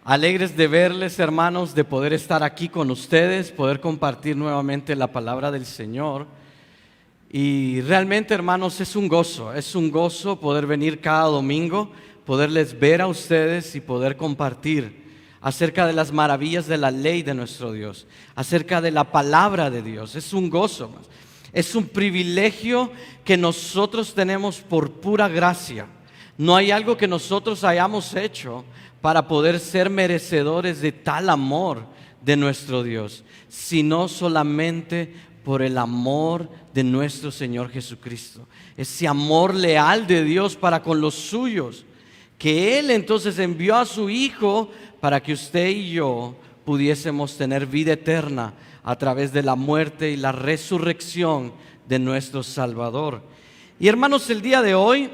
Alegres de verles, hermanos, de poder estar aquí con ustedes, poder compartir nuevamente la palabra del Señor. Y realmente, hermanos, es un gozo poder venir cada domingo, poderles ver a ustedes y poder compartir acerca de las maravillas de la ley de nuestro Dios, acerca de la palabra de Dios. Es un gozo, es un privilegio que nosotros tenemos por pura gracia. No hay algo que nosotros hayamos hecho para poder ser merecedores de tal amor de nuestro Dios, sino solamente por el amor de nuestro Señor Jesucristo. Ese amor leal de Dios para con los suyos, que Él entonces envió a su Hijo para que usted y yo pudiésemos tener vida eterna a través de la muerte y la resurrección de nuestro Salvador. Y hermanos, el día de hoy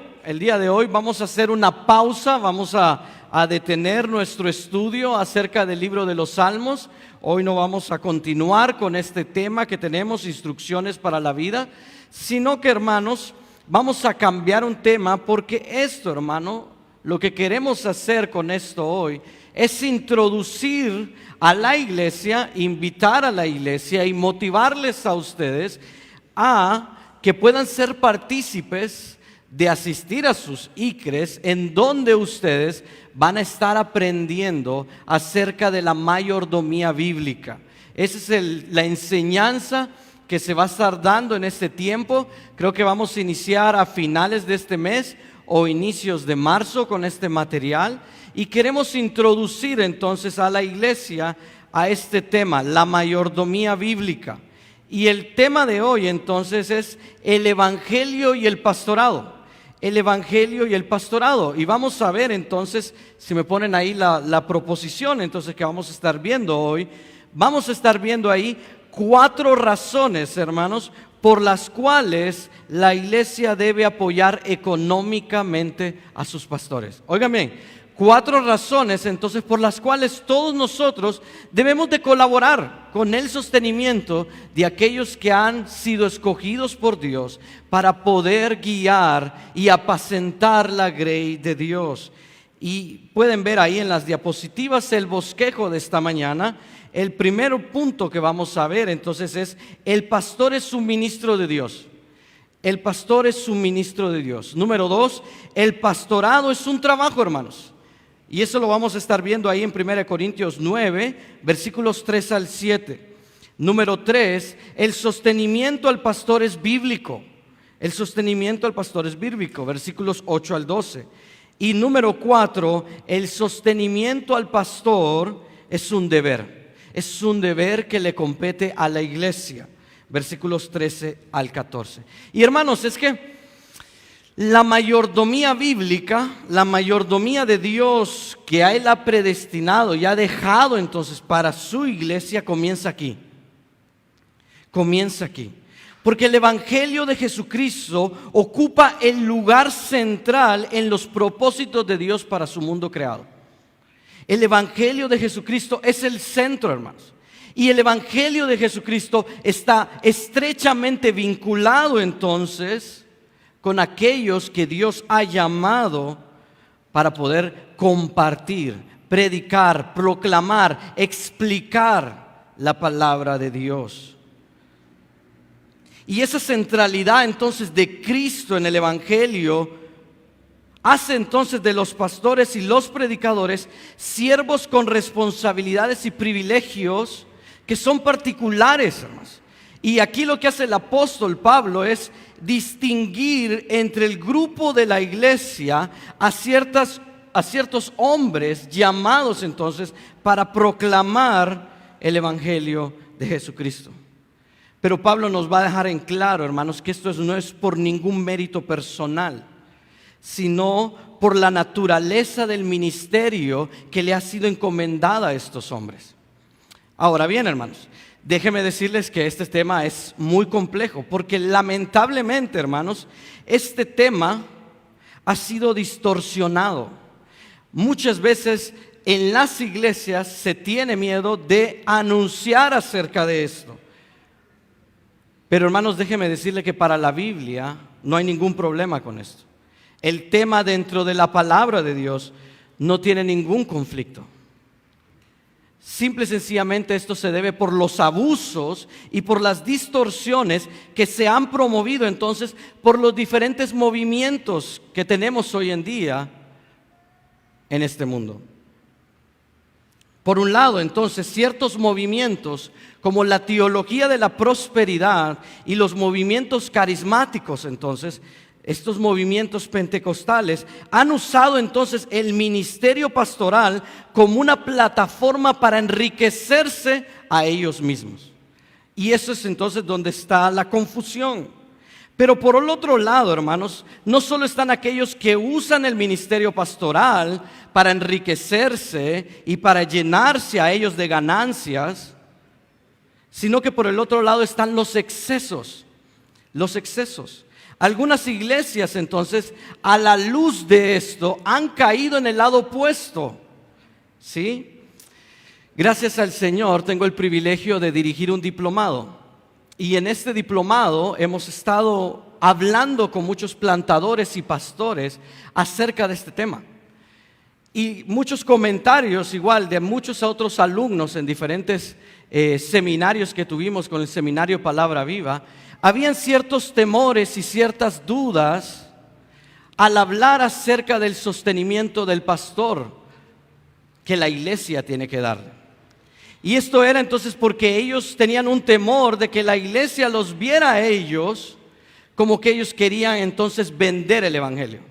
vamos a hacer una pausa, vamos a detener nuestro estudio acerca del libro de los Salmos. Hoy no vamos a continuar con este tema que tenemos, instrucciones para la vida, sino que, hermanos, vamos a cambiar un tema, porque esto, hermano, lo que queremos hacer con esto hoy es introducir a la iglesia, invitar a la iglesia y motivarles a ustedes a que puedan ser partícipes de asistir a sus ICRES, en donde ustedes van a estar aprendiendo acerca de la mayordomía bíblica. Esa es la enseñanza que se va a estar dando en este tiempo. Creo que vamos a iniciar a finales de este mes o inicios de marzo con este material, y queremos introducir entonces a la iglesia a este tema, la mayordomía bíblica. Y el tema de hoy entonces es el evangelio y el pastorado. El evangelio y el pastorado. Y vamos a ver entonces, si me ponen ahí la proposición entonces que vamos a estar viendo hoy, vamos a estar viendo ahí 4 razones, hermanos, por las cuales la iglesia debe apoyar económicamente a sus pastores. Óigame bien, 4 razones entonces por las cuales todos nosotros debemos de colaborar con el sostenimiento de aquellos que han sido escogidos por Dios para poder guiar y apacentar la grey de Dios. Y pueden ver ahí en las diapositivas el bosquejo de esta mañana. El primer punto que vamos a ver entonces es: el pastor es un ministro de Dios. El pastor es un ministro de Dios. Número 2, el pastorado es un trabajo, hermanos. Y eso lo vamos a estar viendo ahí en 1 Corintios 9, versículos 3 al 7. Número 3, el sostenimiento al pastor es bíblico. El sostenimiento al pastor es bíblico, versículos 8 al 12. Y número 4, el sostenimiento al pastor es un deber. Es un deber que le compete a la iglesia, versículos 13 al 14. Y hermanos, es que la mayordomía bíblica, la mayordomía de Dios que a Él ha predestinado y ha dejado entonces para su iglesia, comienza aquí. Comienza aquí. Porque el evangelio de Jesucristo ocupa el lugar central en los propósitos de Dios para su mundo creado. El evangelio de Jesucristo es el centro, hermanos. Y el evangelio de Jesucristo está estrechamente vinculado entonces con aquellos que Dios ha llamado para poder compartir, predicar, proclamar, explicar la palabra de Dios. Y esa centralidad entonces de Cristo en el evangelio hace entonces de los pastores y los predicadores siervos con responsabilidades y privilegios que son particulares, hermanos. Y aquí lo que hace el apóstol Pablo es distinguir entre el grupo de la iglesia a ciertos hombres llamados entonces para proclamar el evangelio de Jesucristo. Pero Pablo nos va a dejar en claro, hermanos, que esto no es por ningún mérito personal, sino por la naturaleza del ministerio que le ha sido encomendada a estos hombres. Ahora bien, hermanos, déjenme decirles que este tema es muy complejo, porque lamentablemente, hermanos, este tema ha sido distorsionado. Muchas veces en las iglesias se tiene miedo de anunciar acerca de esto. Pero, hermanos, déjenme decirle que para la Biblia no hay ningún problema con esto. El tema dentro de la palabra de Dios no tiene ningún conflicto. Simple y sencillamente esto se debe por los abusos y por las distorsiones que se han promovido entonces por los diferentes movimientos que tenemos hoy en día en este mundo. Por un lado, entonces, ciertos movimientos como la teología de la prosperidad y los movimientos carismáticos, entonces, estos movimientos pentecostales han usado entonces el ministerio pastoral como una plataforma para enriquecerse a ellos mismos. Y eso es entonces donde está la confusión. Pero por el otro lado, hermanos, no solo están aquellos que usan el ministerio pastoral para enriquecerse y para llenarse a ellos de ganancias, sino que por el otro lado están los excesos. Los excesos. Algunas iglesias entonces, a la luz de esto, han caído en el lado opuesto. ¿Sí? Gracias al Señor tengo el privilegio de dirigir un diplomado. Y en este diplomado hemos estado hablando con muchos plantadores y pastores acerca de este tema. Y muchos comentarios igual de muchos otros alumnos en diferentes seminarios que tuvimos con el seminario Palabra Viva. Habían ciertos temores y ciertas dudas al hablar acerca del sostenimiento del pastor que la iglesia tiene que darle. Y esto era entonces porque ellos tenían un temor de que la iglesia los viera a ellos como que ellos querían entonces vender el evangelio.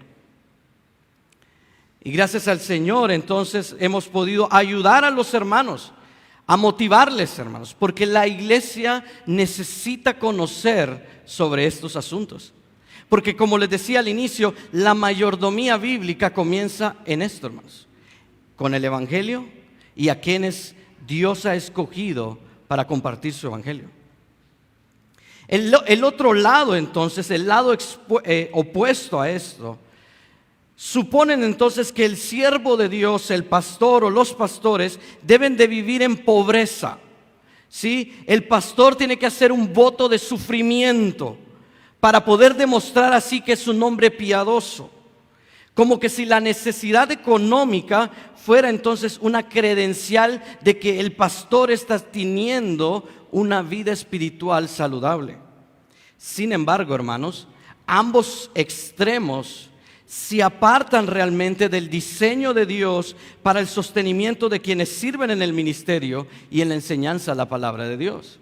Y gracias al Señor entonces hemos podido ayudar a los hermanos, a motivarles, hermanos, porque la iglesia necesita conocer sobre estos asuntos. Porque como les decía al inicio, la mayordomía bíblica comienza en esto, hermanos, con el evangelio y a quienes Dios ha escogido para compartir su evangelio. El otro lado entonces, el lado opuesto a esto, suponen entonces que el siervo de Dios, el pastor o los pastores, deben de vivir en pobreza. ¿Sí? El pastor tiene que hacer un voto de sufrimiento para poder demostrar así que es un hombre piadoso. Como que si la necesidad económica fuera entonces una credencial de que el pastor está teniendo una vida espiritual saludable. Sin embargo, hermanos, ambos extremos se apartan realmente del diseño de Dios para el sostenimiento de quienes sirven en el ministerio y en la enseñanza de la palabra de Dios.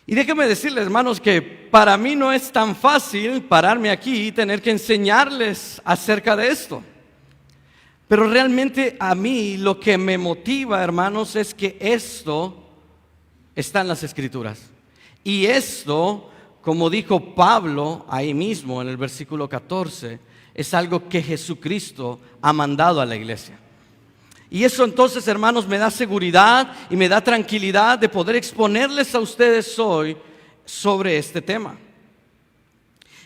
Y déjenme decirles, hermanos, que para mí no es tan fácil pararme aquí y tener que enseñarles acerca de esto. Pero realmente a mí lo que me motiva, hermanos, es que esto está en las Escrituras. Y esto, como dijo Pablo ahí mismo en el versículo 14, es algo que Jesucristo ha mandado a la iglesia. Y eso entonces, hermanos, me da seguridad y me da tranquilidad de poder exponerles a ustedes hoy sobre este tema.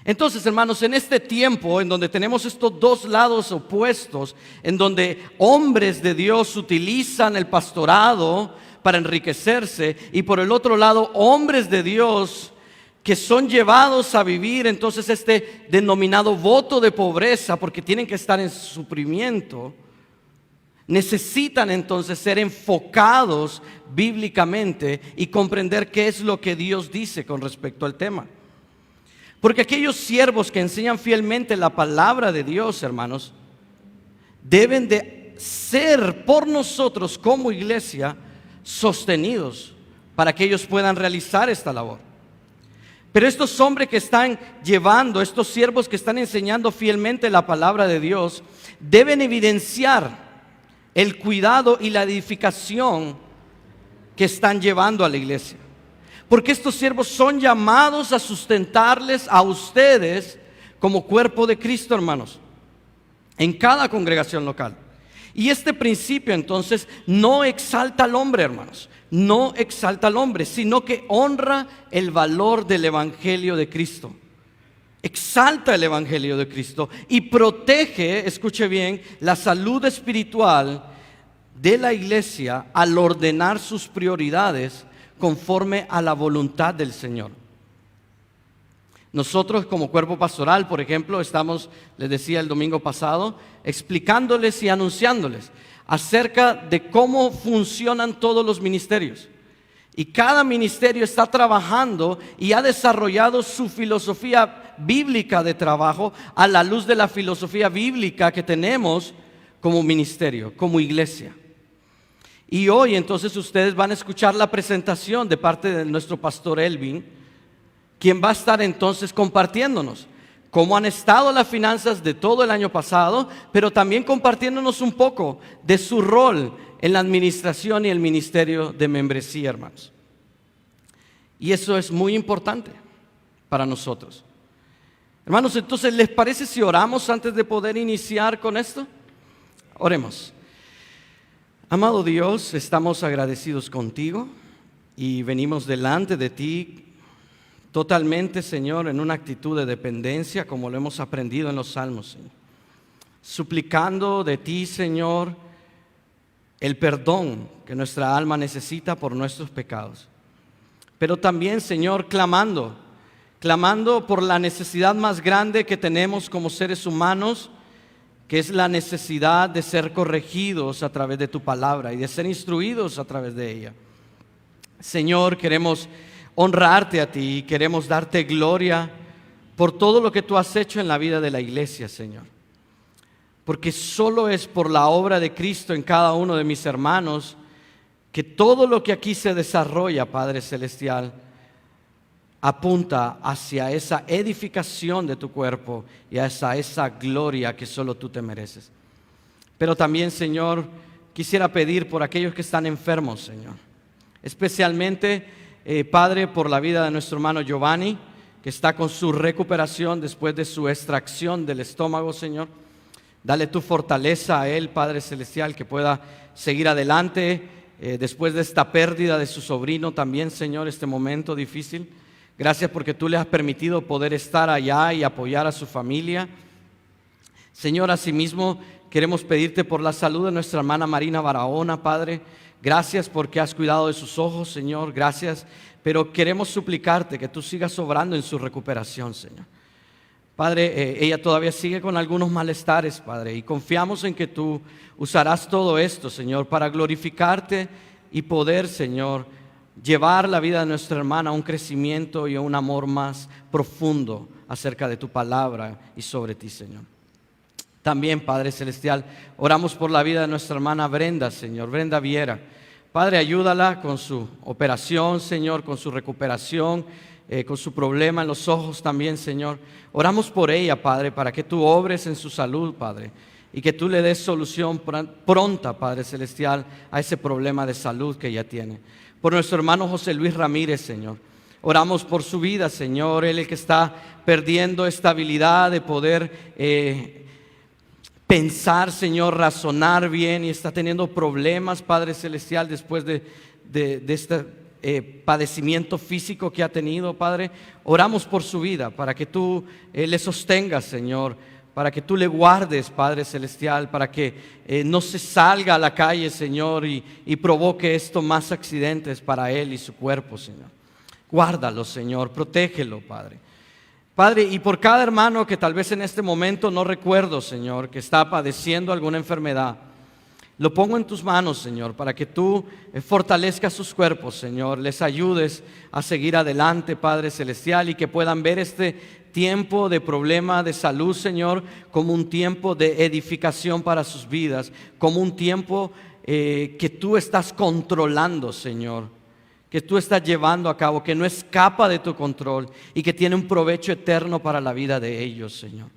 Entonces, hermanos, en este tiempo en donde tenemos estos dos lados opuestos, en donde hombres de Dios utilizan el pastorado para enriquecerse y por el otro lado hombres de Dios que son llevados a vivir entonces este denominado voto de pobreza porque tienen que estar en sufrimiento, necesitan entonces ser enfocados bíblicamente y comprender qué es lo que Dios dice con respecto al tema. Porque aquellos siervos que enseñan fielmente la palabra de Dios, hermanos, deben de ser por nosotros como iglesia sostenidos para que ellos puedan realizar esta labor. Pero estos hombres que están llevando, estos siervos que están enseñando fielmente la palabra de Dios, deben evidenciar el cuidado y la edificación que están llevando a la iglesia. Porque estos siervos son llamados a sustentarles a ustedes como cuerpo de Cristo, hermanos, en cada congregación local. Y este principio entonces no exalta al hombre, hermanos, no exalta al hombre, sino que honra el valor del evangelio de Cristo. Exalta el evangelio de Cristo y protege, escuche bien, la salud espiritual de la iglesia al ordenar sus prioridades conforme a la voluntad del Señor. Nosotros como cuerpo pastoral, por ejemplo, estamos, les decía el domingo pasado, explicándoles y anunciándoles. acerca de cómo funcionan todos los ministerios. Y cada ministerio está trabajando y ha desarrollado su filosofía bíblica de trabajo a la luz de la filosofía bíblica que tenemos como ministerio, como iglesia. Y hoy entonces ustedes van a escuchar la presentación de parte de nuestro pastor Elvin, quien va a estar entonces compartiéndonos cómo han estado las finanzas de todo el año pasado, pero también compartiéndonos un poco de su rol en la administración y el ministerio de membresía, hermanos. Y eso es muy importante para nosotros. Hermanos, entonces, ¿les parece si oramos antes de poder iniciar con esto? Oremos. Amado Dios, estamos agradecidos contigo y venimos delante de ti totalmente, Señor, en una actitud de dependencia, como lo hemos aprendido en los Salmos, Señor. Suplicando de ti, Señor, el perdón que nuestra alma necesita por nuestros pecados. Pero también, Señor, clamando por la necesidad más grande que tenemos como seres humanos, que es la necesidad de ser corregidos a través de tu palabra y de ser instruidos a través de ella. Señor, queremos honrarte a ti y queremos darte gloria por todo lo que tú has hecho en la vida de la iglesia, Señor. Porque solo es por la obra de Cristo en cada uno de mis hermanos que todo lo que aquí se desarrolla, Padre Celestial, apunta hacia esa edificación de tu cuerpo y hacia esa gloria que solo tú te mereces. Pero también, Señor, quisiera pedir por aquellos que están enfermos, Señor. Especialmente, Padre, por la vida de nuestro hermano Giovanni, que está con su recuperación después de su extracción del estómago, Señor. Dale tu fortaleza a él, Padre Celestial, que pueda seguir adelante después de esta pérdida de su sobrino también, Señor, este momento difícil. Gracias porque tú le has permitido poder estar allá y apoyar a su familia. Señor, asimismo queremos pedirte por la salud de nuestra hermana Marina Barahona, Padre. Gracias porque has cuidado de sus ojos, Señor, gracias. Pero queremos suplicarte que tú sigas obrando en su recuperación, Señor. Padre, ella todavía sigue con algunos malestares, Padre, y confiamos en que tú usarás todo esto, Señor, para glorificarte y poder, Señor, llevar la vida de nuestra hermana a un crecimiento y a un amor más profundo acerca de tu palabra y sobre ti, Señor. También, Padre Celestial, oramos por la vida de nuestra hermana Brenda, Señor, Brenda Viera. Padre, ayúdala con su operación, Señor, con su recuperación, con su problema en los ojos también, Señor. Oramos por ella, Padre, para que tú obres en su salud, Padre, y que tú le des solución pronta, Padre Celestial, a ese problema de salud que ella tiene. Por nuestro hermano José Luis Ramírez, Señor. Oramos por su vida, Señor, él el que está perdiendo estabilidad de poder pensar, Señor, razonar bien y está teniendo problemas, Padre Celestial, después de este padecimiento físico que ha tenido, Padre. Oramos por su vida para que tú le sostengas, Señor, para que tú le guardes, Padre Celestial, para que no se salga a la calle, Señor, y provoque esto más accidentes para él y su cuerpo, Señor. Guárdalo, Señor, protégelo, Padre. Padre, y por cada hermano que tal vez en este momento no recuerdo, Señor, que está padeciendo alguna enfermedad, lo pongo en tus manos, Señor, para que tú fortalezcas sus cuerpos, Señor, les ayudes a seguir adelante, Padre Celestial, y que puedan ver este tiempo de problema de salud, Señor, como un tiempo de edificación para sus vidas, como un tiempo que tú estás controlando, Señor, que tú estás llevando a cabo, que no escapa de tu control y que tiene un provecho eterno para la vida de ellos, Señor.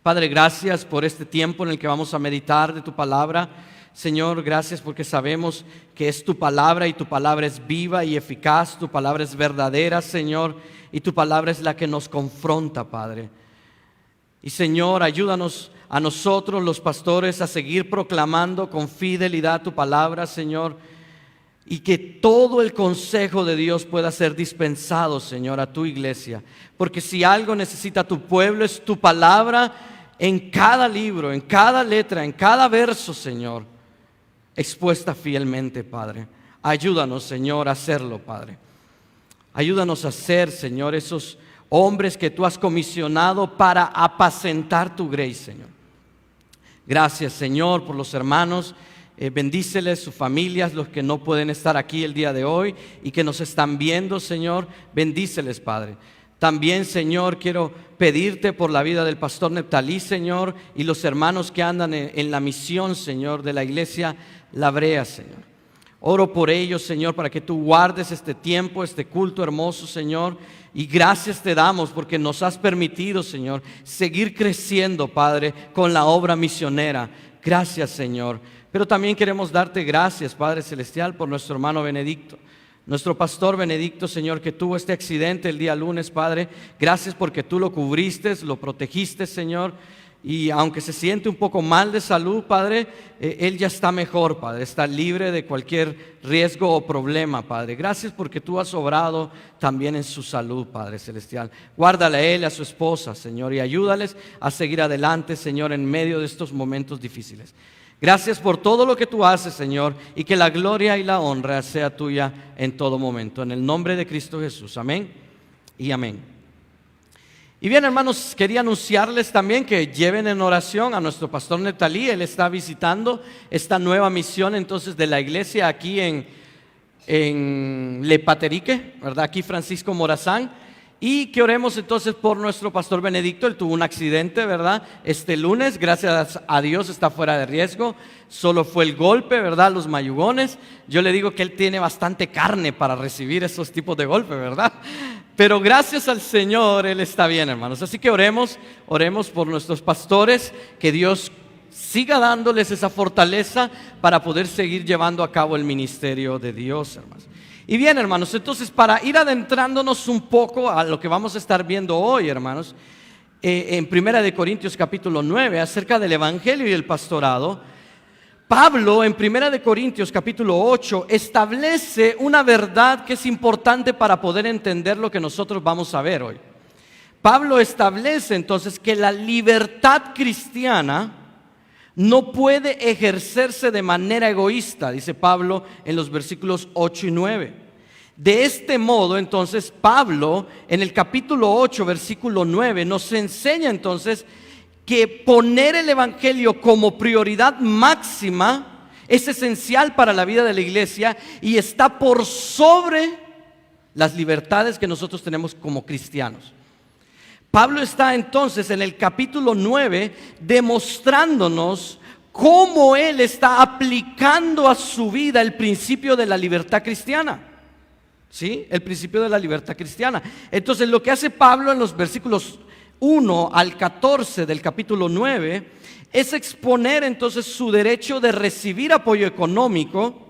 Padre, gracias por este tiempo en el que vamos a meditar de tu palabra. Señor, gracias porque sabemos que es tu palabra y tu palabra es viva y eficaz, tu palabra es verdadera, Señor, y tu palabra es la que nos confronta, Padre. Y Señor, ayúdanos a nosotros los pastores a seguir proclamando con fidelidad tu palabra, Señor, y que todo el consejo de Dios pueda ser dispensado, Señor, a tu iglesia. Porque si algo necesita tu pueblo es tu palabra en cada libro, en cada letra, en cada verso, Señor, expuesta fielmente, Padre. Ayúdanos, Señor, a hacerlo, Padre. Ayúdanos a ser, Señor, esos hombres que tú has comisionado para apacentar tu grey, Señor. Gracias, Señor, por los hermanos. Bendíceles, sus familias, los que no pueden estar aquí el día de hoy y que nos están viendo, Señor. Bendíceles, Padre. También, Señor, quiero pedirte por la vida del pastor Neptalí, Señor, y los hermanos que andan en la misión, Señor, de la iglesia La Brea, Señor. Oro por ellos, Señor, para que tú guardes este tiempo, este culto hermoso, Señor. Y gracias te damos porque nos has permitido, Señor, seguir creciendo, Padre, con la obra misionera. Gracias, Señor. Pero también queremos darte gracias, Padre Celestial, por nuestro hermano Benedicto. Nuestro pastor Benedicto, Señor, que tuvo este accidente el día lunes, Padre. Gracias porque tú lo cubriste, lo protegiste, Señor. Y aunque se siente un poco mal de salud, Padre, él ya está mejor, Padre. Está libre de cualquier riesgo o problema, Padre. Gracias porque tú has obrado también en su salud, Padre Celestial. Guárdale a él y a su esposa, Señor, y ayúdales a seguir adelante, Señor, en medio de estos momentos difíciles. Gracias por todo lo que tú haces, Señor, y que la gloria y la honra sea tuya en todo momento. En el nombre de Cristo Jesús. Amén y amén. Y bien, hermanos, quería anunciarles también que lleven en oración a nuestro pastor Neptalí. Él está visitando esta nueva misión entonces de la iglesia aquí en Lepaterique, ¿verdad? Aquí Francisco Morazán. Y que oremos entonces por nuestro pastor Benedicto. Él tuvo un accidente, ¿verdad? Este lunes, gracias a Dios está fuera de riesgo. Solo fue el golpe, ¿verdad? Los mayugones. Yo le digo que él tiene bastante carne para recibir esos tipos de golpes, ¿verdad? Pero gracias al Señor, él está bien, hermanos. Así que oremos por nuestros pastores, que Dios siga dándoles esa fortaleza para poder seguir llevando a cabo el ministerio de Dios, hermanos. Y bien, hermanos, entonces para ir adentrándonos un poco a lo que vamos a estar viendo hoy, hermanos, en 1 Corintios capítulo 9, acerca del evangelio y el pastorado, Pablo en 1 Corintios capítulo 8 establece una verdad que es importante para poder entender lo que nosotros vamos a ver hoy. Pablo establece entonces que la libertad cristiana no puede ejercerse de manera egoísta, dice Pablo en los versículos 8 y 9. De este modo, entonces, Pablo en el capítulo 8, versículo 9, nos enseña entonces que poner el evangelio como prioridad máxima es esencial para la vida de la iglesia y está por sobre las libertades que nosotros tenemos como cristianos. Pablo está entonces en el capítulo 9 demostrándonos cómo él está aplicando a su vida el principio de la libertad cristiana. ¿Sí? El principio de la libertad cristiana. Entonces lo que hace Pablo en los versículos 1 al 14 del capítulo 9 es exponer entonces su derecho de recibir apoyo económico.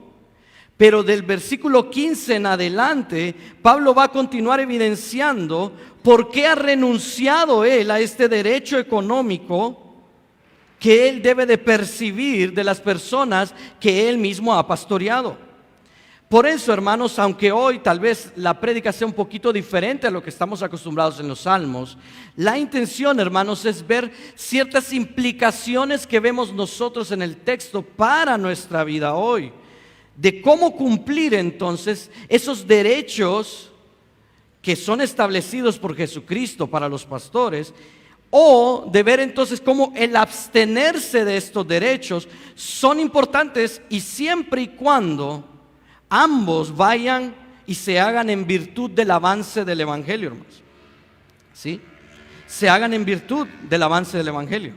Pero del versículo 15 en adelante, Pablo va a continuar evidenciando por qué ha renunciado él a este derecho económico que él debe de percibir de las personas que él mismo ha pastoreado. Por eso, hermanos, aunque hoy tal vez la prédica sea un poquito diferente a lo que estamos acostumbrados en los salmos, la intención, hermanos, es ver ciertas implicaciones que vemos nosotros en el texto para nuestra vida hoy. De cómo cumplir entonces esos derechos que son establecidos por Jesucristo para los pastores, o de ver entonces cómo el abstenerse de estos derechos son importantes y siempre y cuando ambos vayan y se hagan en virtud del avance del evangelio, hermanos. ¿Sí? Se hagan en virtud del avance del evangelio.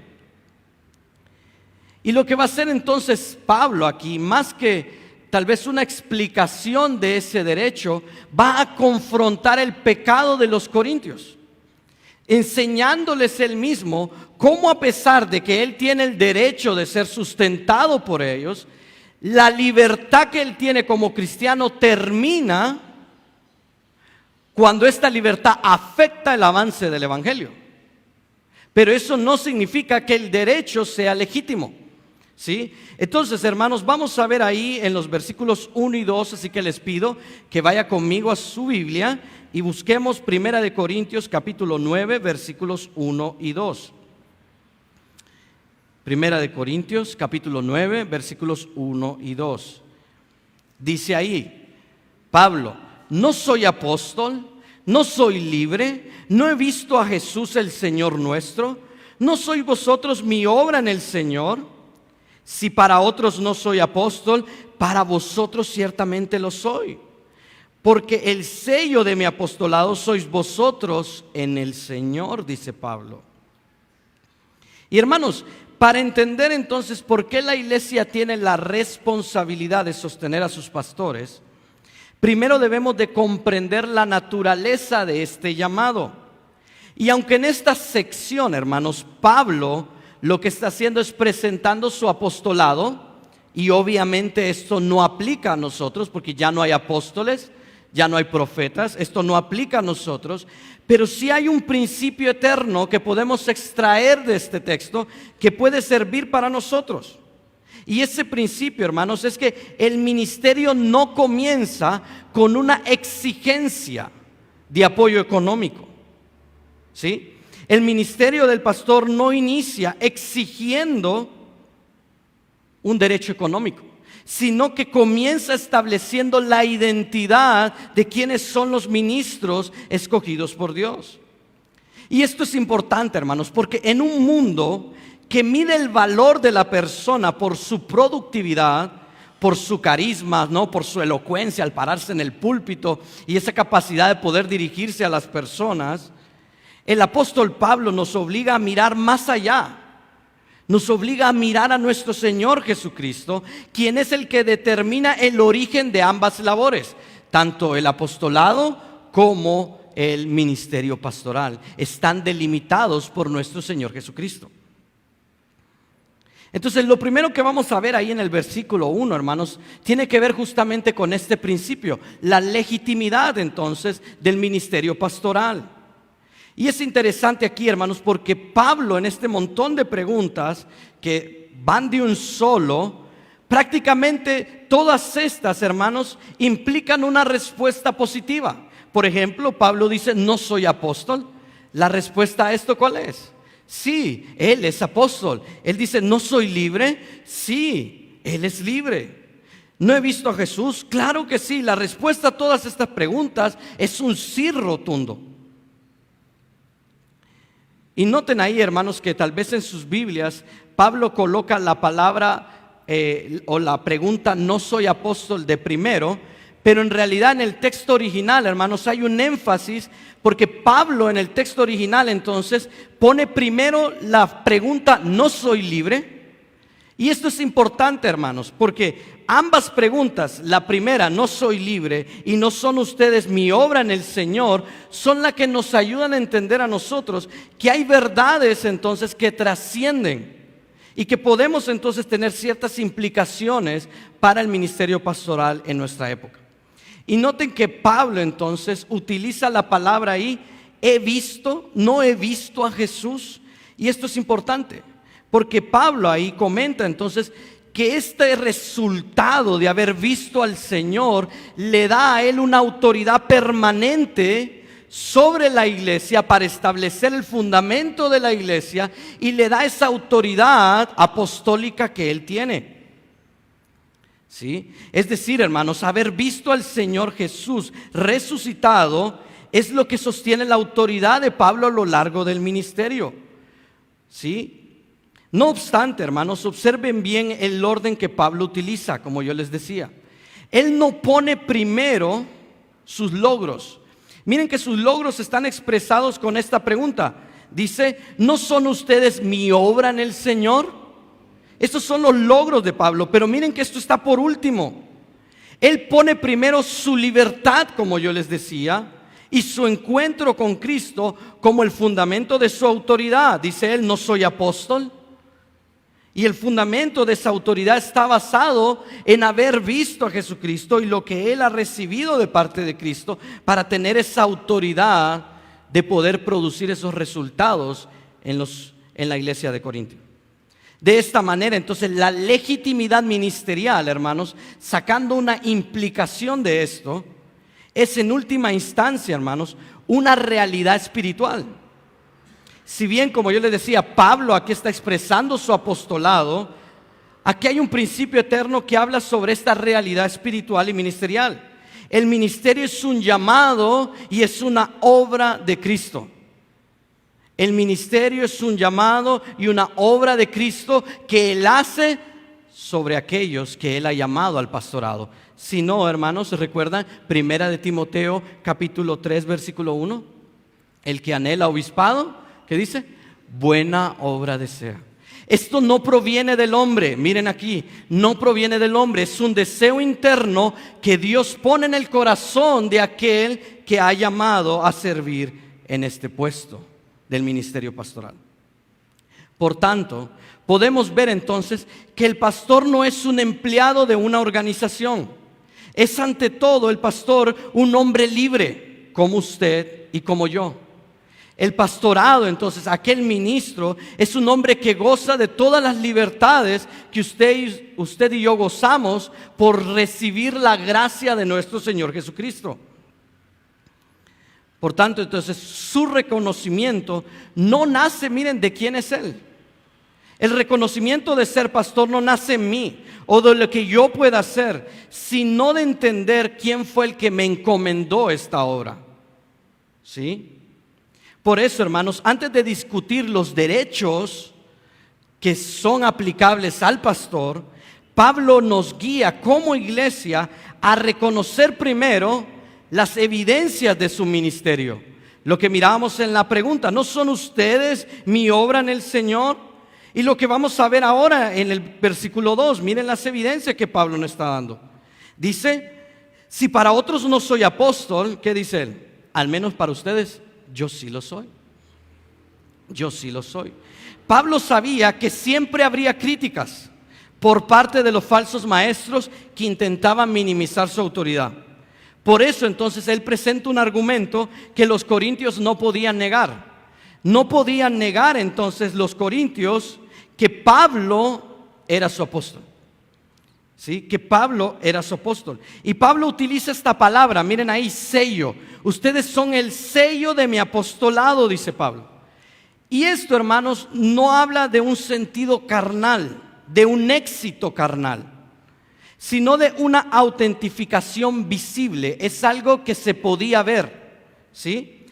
Y lo que va a hacer entonces Pablo aquí, más que tal vez una explicación de ese derecho, va a confrontar el pecado de los corintios, enseñándoles él mismo cómo, a pesar de que él tiene el derecho de ser sustentado por ellos, la libertad que él tiene como cristiano termina cuando esta libertad afecta el avance del evangelio. Pero eso no significa que el derecho sea legítimo. ¿Sí? Entonces, hermanos, vamos a ver ahí en los versículos 1 y 2, así que les pido que vaya conmigo a su Biblia y busquemos 1 Corintios capítulo 9, versículos 1 y 2. 1 Corintios capítulo 9, versículos 1 y 2. Dice ahí, Pablo: no soy apóstol, no soy libre, no he visto a Jesús el Señor nuestro, no sois vosotros mi obra en el Señor. Si para otros no soy apóstol, para vosotros ciertamente lo soy. Porque el sello de mi apostolado sois vosotros en el Señor, dice Pablo. Y hermanos, para entender entonces por qué la iglesia tiene la responsabilidad de sostener a sus pastores, primero debemos de comprender la naturaleza de este llamado. Y aunque en esta sección, hermanos, Pablo lo que está haciendo es presentando su apostolado, y obviamente esto no aplica a nosotros porque ya no hay apóstoles, ya no hay profetas, esto no aplica a nosotros, pero sí hay un principio eterno que podemos extraer de este texto que puede servir para nosotros. Y ese principio, hermanos, es que el ministerio no comienza con una exigencia de apoyo económico, ¿sí? El ministerio del pastor no inicia exigiendo un derecho económico, sino que comienza estableciendo la identidad de quienes son los ministros escogidos por Dios. Y esto es importante, hermanos, porque en un mundo que mide el valor de la persona por su productividad, por su carisma, ¿no?, por su elocuencia al pararse en el púlpito y esa capacidad de poder dirigirse a las personas, el apóstol Pablo nos obliga a mirar más allá. Nos obliga a mirar a nuestro Señor Jesucristo, quien es el que determina el origen de ambas labores, tanto el apostolado como el ministerio pastoral. Están delimitados por nuestro Señor Jesucristo. Entonces, lo primero que vamos a ver ahí en el versículo 1, hermanos, tiene que ver justamente con este principio, la legitimidad entonces del ministerio pastoral. Y es interesante aquí, hermanos, porque Pablo en este montón de preguntas que van de un solo, prácticamente todas estas, hermanos, implican una respuesta positiva. Por ejemplo, Pablo dice, no soy apóstol. La respuesta a esto, ¿cuál es? Sí, él es apóstol. Él dice, no soy libre. Sí, él es libre. ¿No he visto a Jesús? Claro que sí. La respuesta a todas estas preguntas es un sí rotundo. Y noten ahí, hermanos, que tal vez en sus Biblias Pablo coloca la palabra o la pregunta no soy apóstol de primero, pero en realidad en el texto original, hermanos, hay un énfasis porque Pablo en el texto original entonces pone primero la pregunta no soy libre. Y esto es importante, hermanos, porque ambas preguntas, la primera, no soy libre, y no son ustedes mi obra en el Señor, son las que nos ayudan a entender a nosotros que hay verdades entonces que trascienden y que podemos entonces tener ciertas implicaciones para el ministerio pastoral en nuestra época. Y noten que Pablo entonces utiliza la palabra ahí, he visto, no he visto a Jesús, y esto es importante. Porque Pablo ahí comenta entonces que este resultado de haber visto al Señor le da a él una autoridad permanente sobre la iglesia para establecer el fundamento de la iglesia y le da esa autoridad apostólica que él tiene. ¿Sí? Es decir, hermanos, haber visto al Señor Jesús resucitado es lo que sostiene la autoridad de Pablo a lo largo del ministerio. ¿Sí? No obstante, hermanos, observen bien el orden que Pablo utiliza, como yo les decía. Él no pone primero sus logros. Miren que sus logros están expresados con esta pregunta. Dice, ¿no son ustedes mi obra en el Señor? Estos son los logros de Pablo, pero miren que esto está por último. Él pone primero su libertad, como yo les decía, y su encuentro con Cristo como el fundamento de su autoridad. Dice él, no soy apóstol. Y el fundamento de esa autoridad está basado en haber visto a Jesucristo y lo que él ha recibido de parte de Cristo para tener esa autoridad de poder producir esos resultados en la iglesia de Corinto. De esta manera, entonces, la legitimidad ministerial, hermanos, sacando una implicación de esto, es en última instancia, hermanos, una realidad espiritual. Si bien, como yo les decía, Pablo aquí está expresando su apostolado, aquí hay un principio eterno que habla sobre esta realidad espiritual y ministerial. El ministerio es un llamado y es una obra de Cristo. El ministerio es un llamado y una obra de Cristo que Él hace sobre aquellos que Él ha llamado al pastorado. Si no, hermanos, ¿se recuerdan? Primera de Timoteo, capítulo 3, versículo 1. El que anhela obispado, ¿qué dice? Buena obra desea. Esto no proviene del hombre, miren aquí, no proviene del hombre, es un deseo interno que Dios pone en el corazón de aquel que ha llamado a servir en este puesto del ministerio pastoral. Por tanto, podemos ver entonces que el pastor no es un empleado de una organización. Es ante todo el pastor un hombre libre, como usted y como yo. El pastorado, entonces, aquel ministro, es un hombre que goza de todas las libertades que usted y yo gozamos por recibir la gracia de nuestro Señor Jesucristo. Por tanto, entonces, su reconocimiento no nace, miren, de quién es Él. El reconocimiento de ser pastor no nace en mí o de lo que yo pueda hacer, sino de entender quién fue el que me encomendó esta obra. ¿Sí? Por eso, hermanos, antes de discutir los derechos que son aplicables al pastor, Pablo nos guía como iglesia a reconocer primero las evidencias de su ministerio. Lo que mirábamos en la pregunta, ¿no son ustedes mi obra en el Señor? Y lo que vamos a ver ahora en el versículo 2, miren las evidencias que Pablo nos está dando. Dice, si para otros no soy apóstol, ¿qué dice él? Al menos para ustedes, yo sí lo soy. Yo sí lo soy. Pablo sabía que siempre habría críticas por parte de los falsos maestros que intentaban minimizar su autoridad. Por eso entonces él presenta un argumento que los corintios no podían negar. No podían negar entonces los corintios que Pablo era su apóstol. ¿Sí? Que Pablo era su apóstol. Y Pablo utiliza esta palabra, miren ahí, sello. Ustedes son el sello de mi apostolado, dice Pablo. Y esto, hermanos, no habla de un sentido carnal, de un éxito carnal, sino de una autentificación visible. Es algo que se podía ver, ¿sí?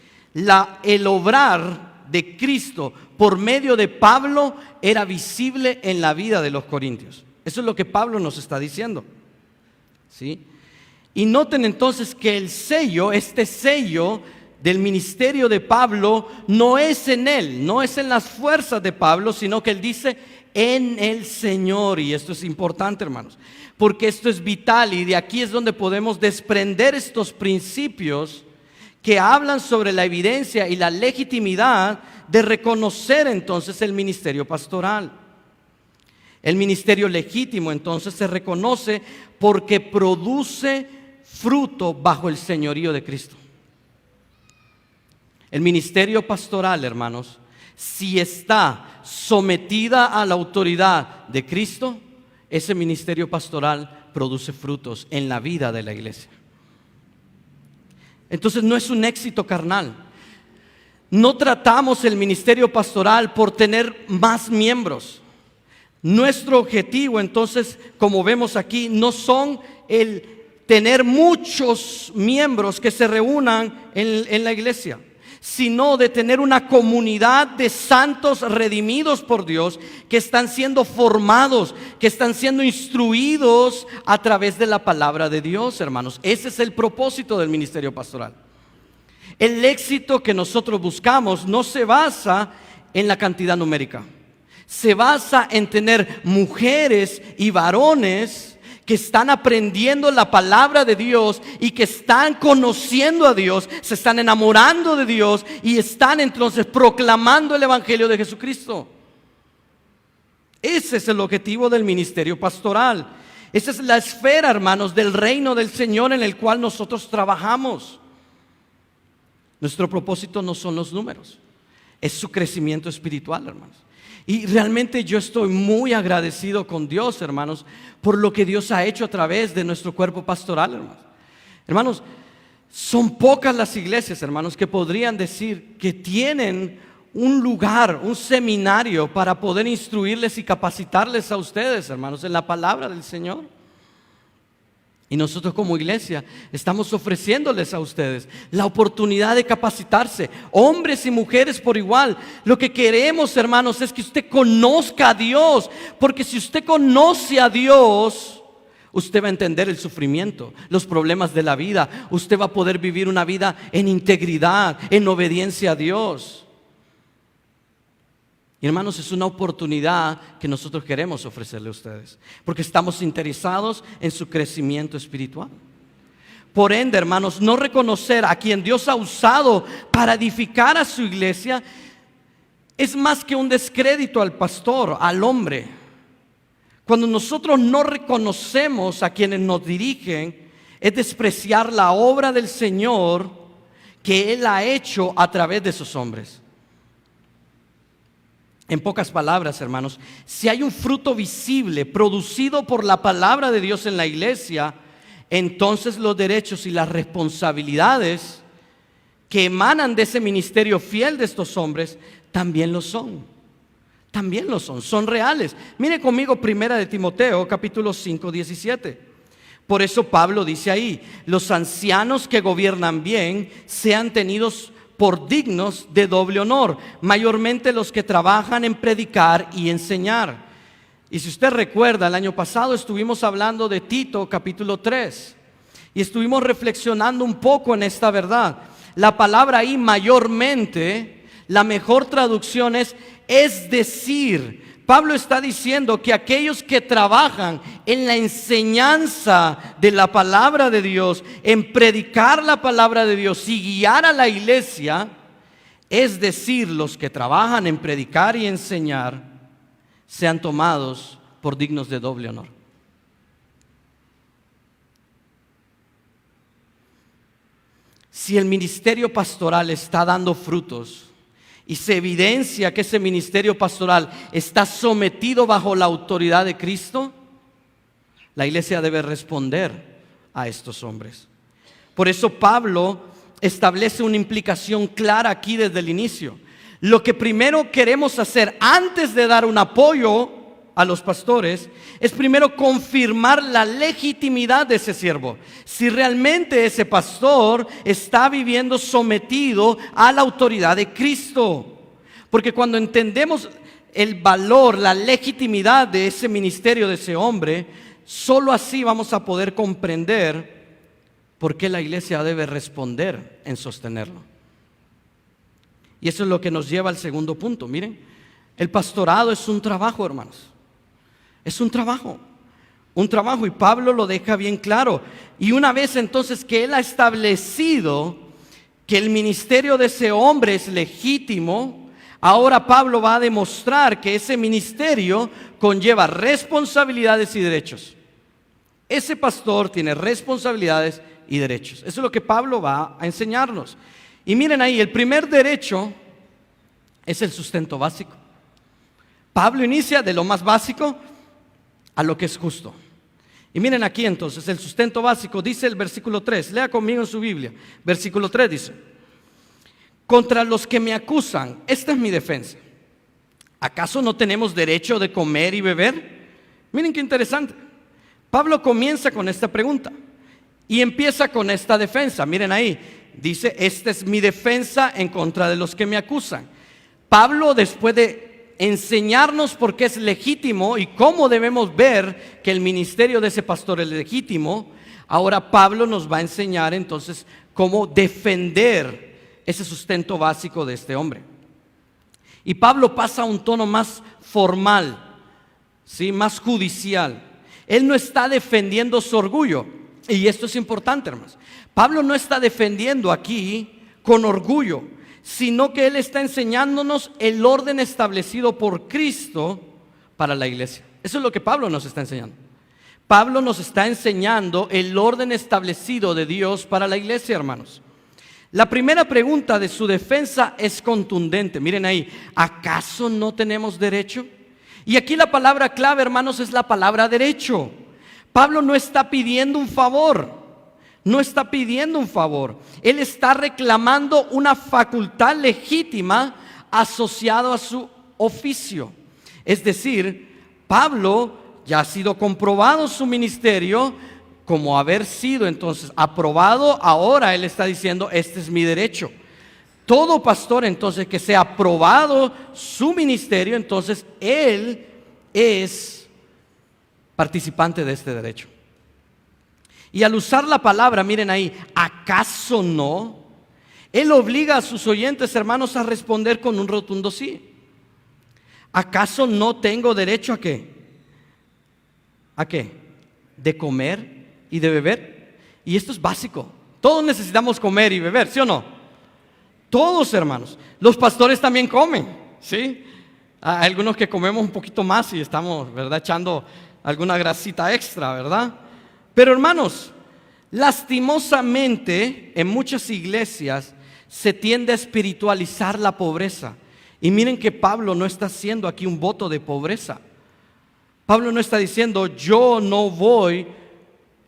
El obrar de Cristo por medio de Pablo era visible en la vida de los corintios. Eso es lo que Pablo nos está diciendo, ¿sí? Y noten entonces que el sello, este sello del ministerio de Pablo, no es en él, no es en las fuerzas de Pablo, sino que él dice en el Señor. Y esto es importante, hermanos, porque esto es vital, y de aquí es donde podemos desprender estos principios que hablan sobre la evidencia y la legitimidad de reconocer entonces el ministerio pastoral. El ministerio legítimo entonces se reconoce porque produce fruto bajo el señorío de Cristo. El ministerio pastoral, hermanos, si está sometida a la autoridad de Cristo, ese ministerio pastoral produce frutos en la vida de la iglesia. Entonces no es un éxito carnal. No tratamos el ministerio pastoral por tener más miembros. Nuestro objetivo, entonces, como vemos aquí, no son el tener muchos miembros que se reúnan en la iglesia, sino de tener una comunidad de santos redimidos por Dios, que están siendo formados, que están siendo instruidos a través de la palabra de Dios, hermanos. Ese es el propósito del ministerio pastoral. El éxito que nosotros buscamos no se basa en la cantidad numérica. Se basa en tener mujeres y varones que están aprendiendo la palabra de Dios y que están conociendo a Dios, se están enamorando de Dios y están entonces proclamando el evangelio de Jesucristo. Ese es el objetivo del ministerio pastoral. Esa es la esfera, hermanos, del reino del Señor en el cual nosotros trabajamos. Nuestro propósito no son los números, es su crecimiento espiritual, hermanos. Y realmente yo estoy muy agradecido con Dios, hermanos, por lo que Dios ha hecho a través de nuestro cuerpo pastoral, hermanos. Hermanos, son pocas las iglesias, hermanos, que podrían decir que tienen un lugar, un seminario para poder instruirles y capacitarles a ustedes, hermanos, en la palabra del Señor. Y nosotros como iglesia estamos ofreciéndoles a ustedes la oportunidad de capacitarse, hombres y mujeres por igual. Lo que queremos, hermanos, es que usted conozca a Dios, porque si usted conoce a Dios, usted va a entender el sufrimiento, los problemas de la vida. Usted va a poder vivir una vida en integridad, en obediencia a Dios. Y hermanos, es una oportunidad que nosotros queremos ofrecerle a ustedes, porque estamos interesados en su crecimiento espiritual. Por ende, hermanos, no reconocer a quien Dios ha usado para edificar a su iglesia es más que un descrédito al pastor, al hombre. Cuando nosotros no reconocemos a quienes nos dirigen, es despreciar la obra del Señor que Él ha hecho a través de esos hombres. En pocas palabras, hermanos, si hay un fruto visible producido por la palabra de Dios en la iglesia, entonces los derechos y las responsabilidades que emanan de ese ministerio fiel de estos hombres también lo son. También lo son reales. Mire conmigo 1 de Timoteo, capítulo 5, 17. Por eso Pablo dice ahí: los ancianos que gobiernan bien sean tenidos por dignos de doble honor, mayormente los que trabajan en predicar y enseñar. Y si usted recuerda, el año pasado estuvimos hablando de Tito capítulo 3 y estuvimos reflexionando un poco en esta verdad. La palabra ahí mayormente, la mejor traducción es decir. Pablo está diciendo que aquellos que trabajan en la enseñanza de la palabra de Dios, en predicar la palabra de Dios y guiar a la iglesia, es decir, los que trabajan en predicar y enseñar, sean tomados por dignos de doble honor. Si el ministerio pastoral está dando frutos y se evidencia que ese ministerio pastoral está sometido bajo la autoridad de Cristo, la iglesia debe responder a estos hombres. Por eso Pablo establece una implicación clara aquí desde el inicio. Lo que primero queremos hacer antes de dar un apoyo a los pastores es primero confirmar la legitimidad de ese siervo. Si realmente ese pastor está viviendo sometido a la autoridad de Cristo. Porque cuando entendemos el valor, la legitimidad de ese ministerio de ese hombre, solo así vamos a poder comprender por qué la iglesia debe responder en sostenerlo. Y eso es lo que nos lleva al segundo punto. Miren, el pastorado es un trabajo, hermanos. Es un trabajo, y Pablo lo deja bien claro. Y una vez entonces que él ha establecido que el ministerio de ese hombre es legítimo, ahora Pablo va a demostrar que ese ministerio conlleva responsabilidades y derechos. Ese pastor tiene responsabilidades y derechos. Eso es lo que Pablo va a enseñarnos. Y miren ahí, el primer derecho es el sustento básico. Pablo inicia de lo más básico a lo que es justo. Y miren aquí entonces, el sustento básico, dice el versículo 3, lea conmigo en su Biblia. Versículo 3 dice: contra los que me acusan, esta es mi defensa. ¿Acaso no tenemos derecho de comer y beber? Miren qué interesante. Pablo comienza con esta pregunta y empieza con esta defensa. Miren ahí, dice: esta es mi defensa en contra de los que me acusan. Pablo, después de enseñarnos por qué es legítimo y cómo debemos ver que el ministerio de ese pastor es legítimo, ahora Pablo nos va a enseñar entonces cómo defender ese sustento básico de este hombre. Y Pablo pasa a un tono más formal, ¿sí? Más judicial. Él no está defendiendo su orgullo, y esto es importante, hermanos. Pablo no está defendiendo aquí con orgullo, sino que él está enseñándonos el orden establecido por Cristo para la iglesia. Eso es lo que Pablo nos está enseñando. Pablo nos está enseñando el orden establecido de Dios para la iglesia, hermanos. La primera pregunta de su defensa es contundente. Miren ahí, ¿acaso no tenemos derecho? Y aquí la palabra clave, hermanos, es la palabra derecho. Pablo no está pidiendo un favor. No está pidiendo un favor. Él está reclamando una facultad legítima asociada a su oficio. Es decir, Pablo ya ha sido comprobado su ministerio como haber sido entonces aprobado, ahora él está diciendo, este es mi derecho. Todo pastor entonces que sea aprobado su ministerio, entonces él es participante de este derecho. Y al usar la palabra, miren ahí, ¿acaso no? Él obliga a sus oyentes, hermanos, a responder con un rotundo sí. ¿Acaso no tengo derecho a qué? ¿A qué? De comer y de beber. Y esto es básico. Todos necesitamos comer y beber, ¿sí o no? Todos, hermanos. Los pastores también comen, ¿sí? Hay algunos que comemos un poquito más y estamos, ¿verdad?, echando alguna grasita extra, ¿verdad? Pero, hermanos, lastimosamente en muchas iglesias se tiende a espiritualizar la pobreza. Y miren que Pablo no está haciendo aquí un voto de pobreza. Pablo no está diciendo, yo no voy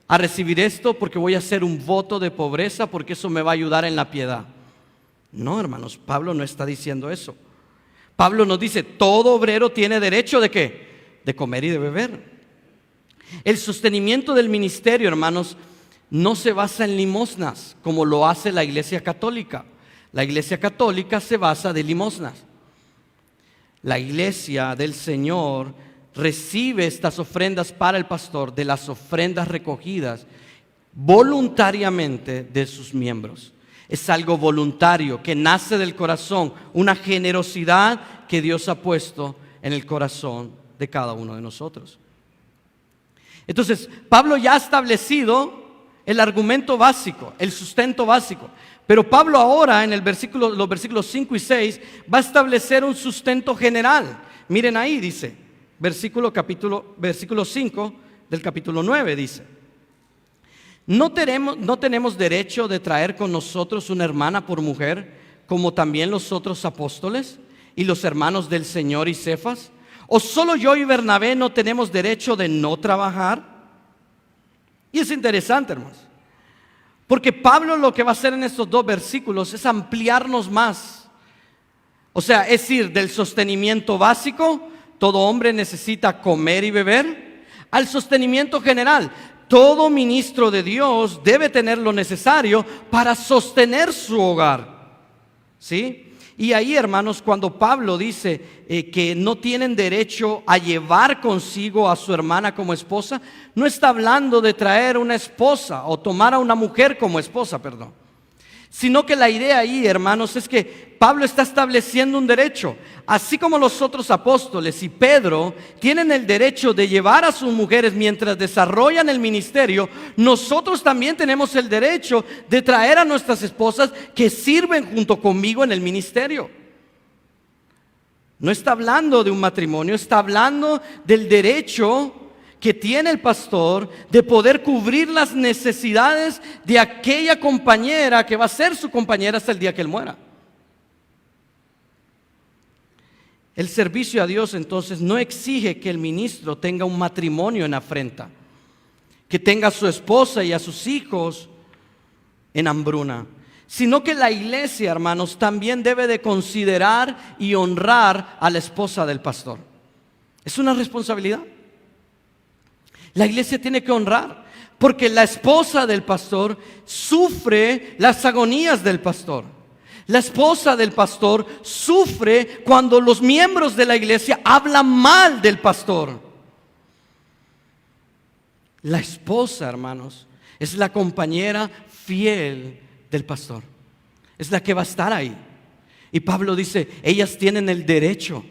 a recibir esto porque voy a hacer un voto de pobreza, porque eso me va a ayudar en la piedad. No, hermanos, Pablo no está diciendo eso. Pablo nos dice, todo obrero tiene derecho ¿de qué? De comer y de beber. El sostenimiento del ministerio, hermanos, no se basa en limosnas como lo hace la Iglesia Católica. La Iglesia Católica se basa de limosnas. La Iglesia del Señor recibe estas ofrendas para el pastor de las ofrendas recogidas voluntariamente de sus miembros. Es algo voluntario que nace del corazón, una generosidad que Dios ha puesto en el corazón de cada uno de nosotros. Entonces, Pablo ya ha establecido el argumento básico, el sustento básico. Pero Pablo ahora en los versículos 5 y 6 va a establecer un sustento general. Miren ahí, dice, versículo 5 del capítulo 9 dice: ¿No tenemos derecho de traer con nosotros una hermana por mujer, como también los otros apóstoles y los hermanos del Señor y Cefas? ¿O solo yo y Bernabé no tenemos derecho de no trabajar? Y es interesante, hermanos, porque Pablo lo que va a hacer en estos dos versículos es ampliarnos más. O sea, es ir del sostenimiento básico, todo hombre necesita comer y beber, al sostenimiento general. Todo ministro de Dios debe tener lo necesario para sostener su hogar, ¿sí? Y ahí, hermanos, cuando Pablo dice que no tienen derecho a llevar consigo a su hermana como esposa, no está hablando de traer una esposa o tomar a una mujer como esposa, perdón. Sino que la idea ahí, hermanos, es que Pablo está estableciendo un derecho. Así como los otros apóstoles y Pedro tienen el derecho de llevar a sus mujeres mientras desarrollan el ministerio, nosotros también tenemos el derecho de traer a nuestras esposas que sirven junto conmigo en el ministerio. No está hablando de un matrimonio, está hablando del derecho que tiene el pastor de poder cubrir las necesidades de aquella compañera que va a ser su compañera hasta el día que él muera. El servicio a Dios entonces no exige que el ministro tenga un matrimonio en afrenta, que tenga a su esposa y a sus hijos en hambruna, sino que la iglesia, hermanos, también debe de considerar y honrar a la esposa del pastor. Es una responsabilidad. La iglesia tiene que honrar, porque la esposa del pastor sufre las agonías del pastor. La esposa del pastor sufre cuando los miembros de la iglesia hablan mal del pastor. La esposa, hermanos, es la compañera fiel del pastor. Es la que va a estar ahí. Y Pablo dice, ellas tienen el derecho.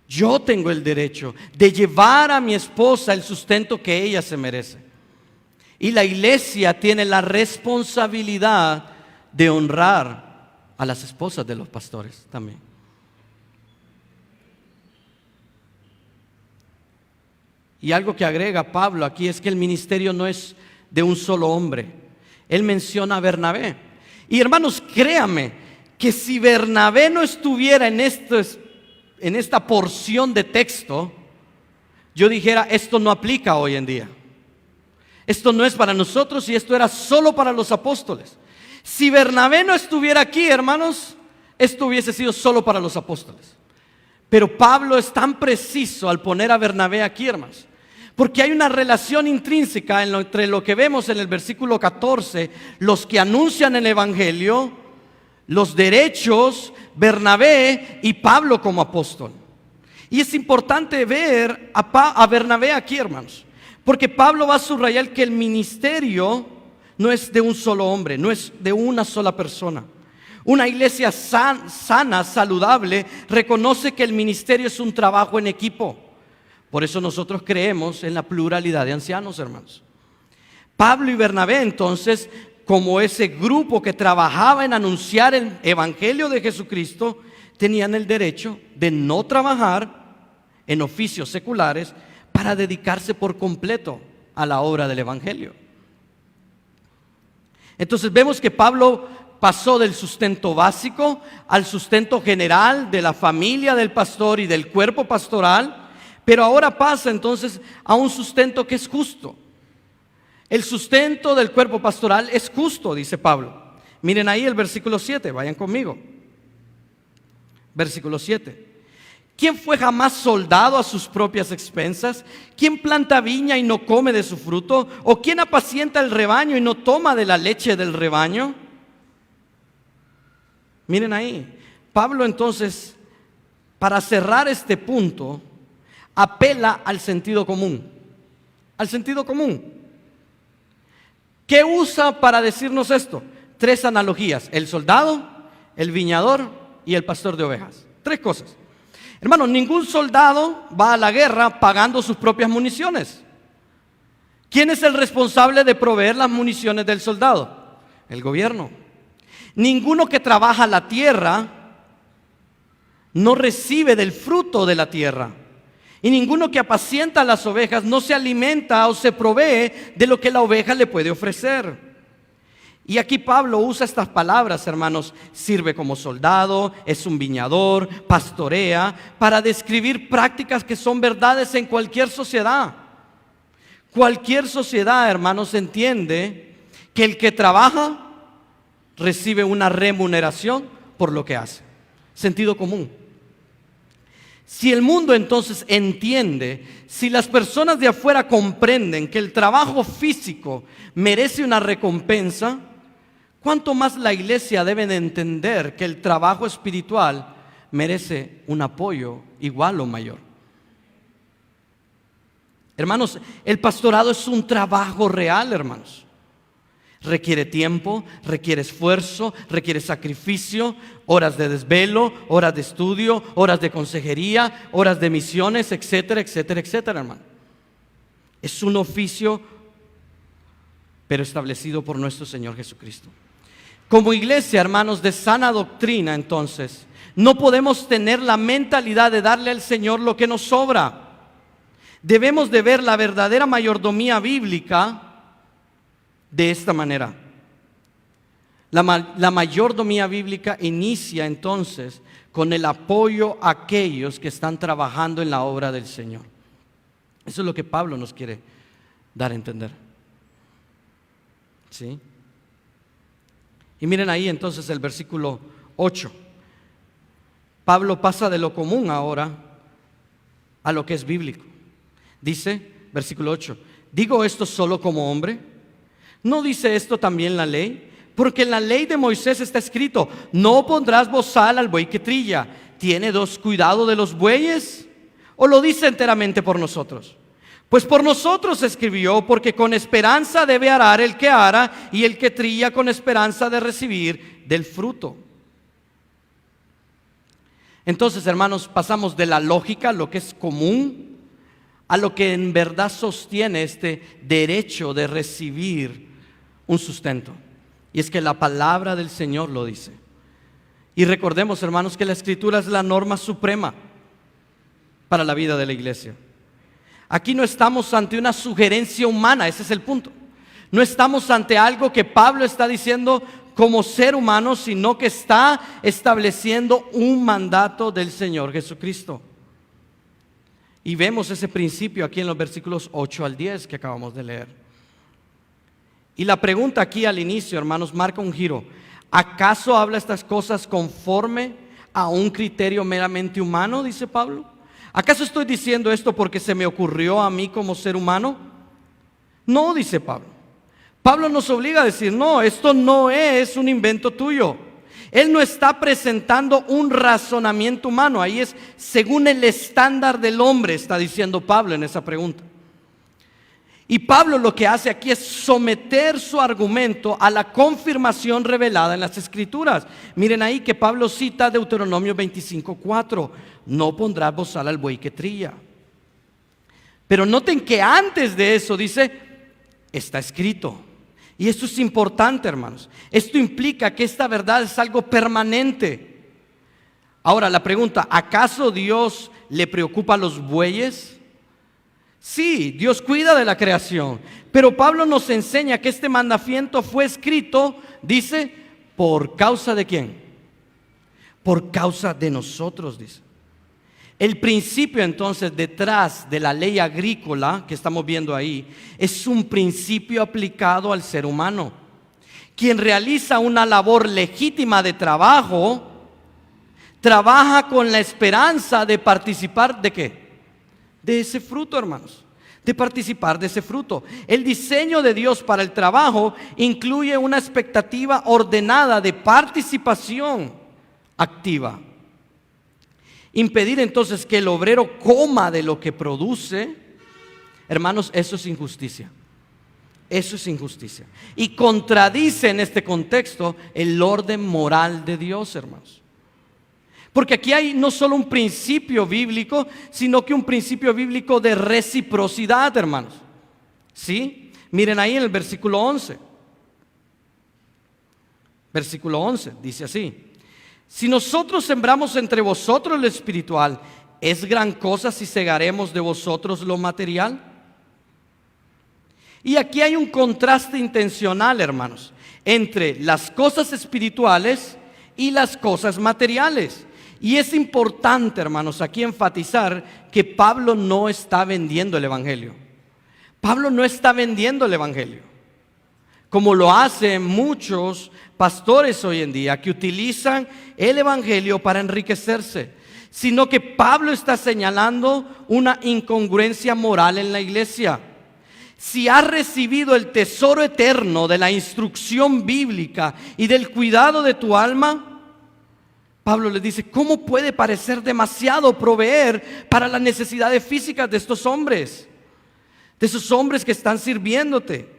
Yo tengo el derecho de llevar a mi esposa el sustento que ella se merece. Y la iglesia tiene la responsabilidad de honrar a las esposas de los pastores también. Y algo que agrega Pablo aquí es que el ministerio no es de un solo hombre. Él menciona a Bernabé. Y hermanos, créanme que si Bernabé no estuviera en esta porción de texto, yo dijera, esto no aplica hoy en día. Esto no es para nosotros y esto era solo para los apóstoles. Si Bernabé no estuviera aquí, hermanos, esto hubiese sido solo para los apóstoles. Pero Pablo es tan preciso al poner a Bernabé aquí, hermanos, Porque hay una relación intrínseca entre lo que vemos en el versículo 14, los que anuncian el evangelio, los derechos, Bernabé y Pablo como apóstol. Y es importante ver a Bernabé aquí, hermanos, porque Pablo va a subrayar que el ministerio no es de un solo hombre, no es de una sola persona. Una iglesia sana, saludable, reconoce que el ministerio es un trabajo en equipo. Por eso nosotros creemos en la pluralidad de ancianos, hermanos. Pablo y Bernabé, entonces, como ese grupo que trabajaba en anunciar el evangelio de Jesucristo, tenían el derecho de no trabajar en oficios seculares para dedicarse por completo a la obra del evangelio. Entonces vemos que Pablo pasó del sustento básico al sustento general de la familia del pastor y del cuerpo pastoral, pero ahora pasa entonces a un sustento que es justo. El sustento del cuerpo pastoral es justo, dice Pablo. Miren ahí el versículo 7, vayan conmigo. Versículo 7. ¿Quién fue jamás soldado a sus propias expensas? ¿Quién planta viña y no come de su fruto? ¿O quién apacienta el rebaño y no toma de la leche del rebaño? Miren ahí, Pablo entonces, para cerrar este punto, apela al sentido común. Al sentido común. ¿Qué usa para decirnos esto? 3 analogías: el soldado, el viñador y el pastor de ovejas. 3 cosas. Hermanos, ningún soldado va a la guerra pagando sus propias municiones. ¿Quién es el responsable de proveer las municiones del soldado? El gobierno. Ninguno que trabaja la tierra no recibe del fruto de la tierra. Y ninguno que apacienta las ovejas no se alimenta o se provee de lo que la oveja le puede ofrecer. Y aquí Pablo usa estas palabras, hermanos: sirve como soldado, es un viñador, pastorea, para describir prácticas que son verdades en cualquier sociedad. Cualquier sociedad, hermanos, entiende que el que trabaja recibe una remuneración por lo que hace. Sentido común. Si el mundo entonces entiende, si las personas de afuera comprenden que el trabajo físico merece una recompensa, ¿cuánto más la iglesia debe de entender que el trabajo espiritual merece un apoyo igual o mayor? Hermanos, el pastorado es un trabajo real, hermanos. Requiere tiempo, requiere esfuerzo, requiere sacrificio, horas de desvelo, horas de estudio, horas de consejería, horas de misiones, etcétera, etcétera, etcétera, hermano. Es un oficio, pero establecido por nuestro Señor Jesucristo. Como iglesia, hermanos, de sana doctrina, entonces, no podemos tener la mentalidad de darle al Señor lo que nos sobra. Debemos de ver la verdadera mayordomía bíblica de esta manera. La mayordomía bíblica inicia entonces con el apoyo a aquellos que están trabajando en la obra del Señor. Eso es lo que Pablo nos quiere dar a entender. ¿Sí? Y miren ahí entonces el versículo 8. Pablo pasa de lo común ahora a lo que es bíblico. Dice, versículo 8: ¿digo esto solo como hombre? ¿No dice esto también la ley? Porque en la ley de Moisés está escrito: no pondrás bozal al buey que trilla. ¿Tiene Dios cuidado de los bueyes? ¿O lo dice enteramente por nosotros? Pues por nosotros escribió, porque con esperanza debe arar el que ara, y el que trilla con esperanza de recibir del fruto. Entonces, hermanos, pasamos de la lógica, lo que es común, a lo que en verdad sostiene este derecho de recibir un sustento. Y es que la palabra del Señor lo dice. Y recordemos, hermanos, que la Escritura es la norma suprema para la vida de la iglesia. Aquí no estamos ante una sugerencia humana, ese es el punto. No estamos ante algo que Pablo está diciendo como ser humano, sino que está estableciendo un mandato del Señor Jesucristo. Y vemos ese principio aquí en los versículos 8 al 10 que acabamos de leer. Y la pregunta aquí al inicio, hermanos, marca un giro. ¿Acaso habla estas cosas conforme a un criterio meramente humano? Dice Pablo. ¿Acaso estoy diciendo esto porque se me ocurrió a mí como ser humano? No, dice Pablo. Pablo nos obliga a decir, no, esto no es un invento tuyo. Él no está presentando un razonamiento humano. Ahí es según el estándar del hombre, está diciendo Pablo en esa pregunta. Y Pablo lo que hace aquí es someter su argumento a la confirmación revelada en las Escrituras. Miren ahí que Pablo cita Deuteronomio 25:4. No pondrás bozal al buey que trilla. Pero noten que antes de eso dice, está escrito. Y esto es importante, hermanos. Esto implica que esta verdad es algo permanente. Ahora la pregunta, ¿acaso Dios le preocupa a los bueyes? Sí, Dios cuida de la creación, pero Pablo nos enseña que este mandamiento fue escrito, dice, ¿por causa de quién? Por causa de nosotros, dice. El principio entonces detrás de la ley agrícola que estamos viendo ahí es un principio aplicado al ser humano. Quien realiza una labor legítima de trabajo, trabaja con la esperanza de participar ¿de qué? De ese fruto, hermanos, de participar de ese fruto. El diseño de Dios para el trabajo incluye una expectativa ordenada de participación activa. Impedir entonces que el obrero coma de lo que produce, hermanos, eso es injusticia. Eso es injusticia. Y contradice en este contexto el orden moral de Dios, hermanos. Porque aquí hay no solo un principio bíblico, sino que un principio bíblico de reciprocidad, hermanos. ¿Sí? Miren ahí en el versículo 11. Versículo 11, dice así. Si nosotros sembramos entre vosotros lo espiritual, ¿es gran cosa si segaremos de vosotros lo material? Y aquí hay un contraste intencional, hermanos, entre las cosas espirituales y las cosas materiales. Y es importante, hermanos, aquí enfatizar que Pablo no está vendiendo el evangelio. Pablo no está vendiendo el evangelio, como lo hacen muchos pastores hoy en día que utilizan el evangelio para enriquecerse, sino que Pablo está señalando una incongruencia moral en la iglesia. Si has recibido el tesoro eterno de la instrucción bíblica y del cuidado de tu alma, Pablo les dice, ¿cómo puede parecer demasiado proveer para las necesidades físicas de estos hombres? De esos hombres que están sirviéndote.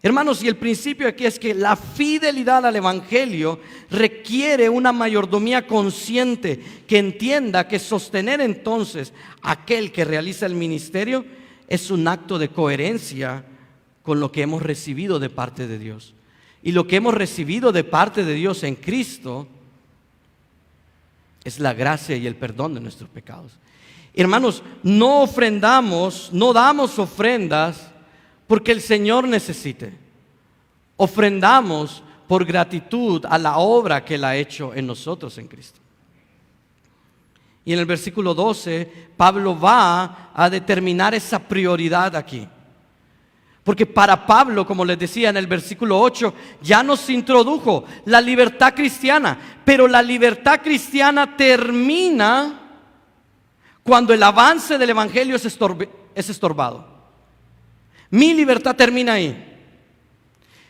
Hermanos, y el principio aquí es que la fidelidad al evangelio requiere una mayordomía consciente que entienda que sostener entonces a aquel que realiza el ministerio es un acto de coherencia con lo que hemos recibido de parte de Dios. Y lo que hemos recibido de parte de Dios en Cristo es la gracia y el perdón de nuestros pecados. Hermanos, no ofrendamos, no damos ofrendas porque el Señor necesite. Ofrendamos por gratitud a la obra que Él ha hecho en nosotros en Cristo. Y en el versículo 12, Pablo va a determinar esa prioridad aquí. Porque para Pablo, como les decía en el versículo 8, ya nos introdujo la libertad cristiana. Pero la libertad cristiana termina cuando el avance del evangelio es estorbado. Mi libertad termina ahí.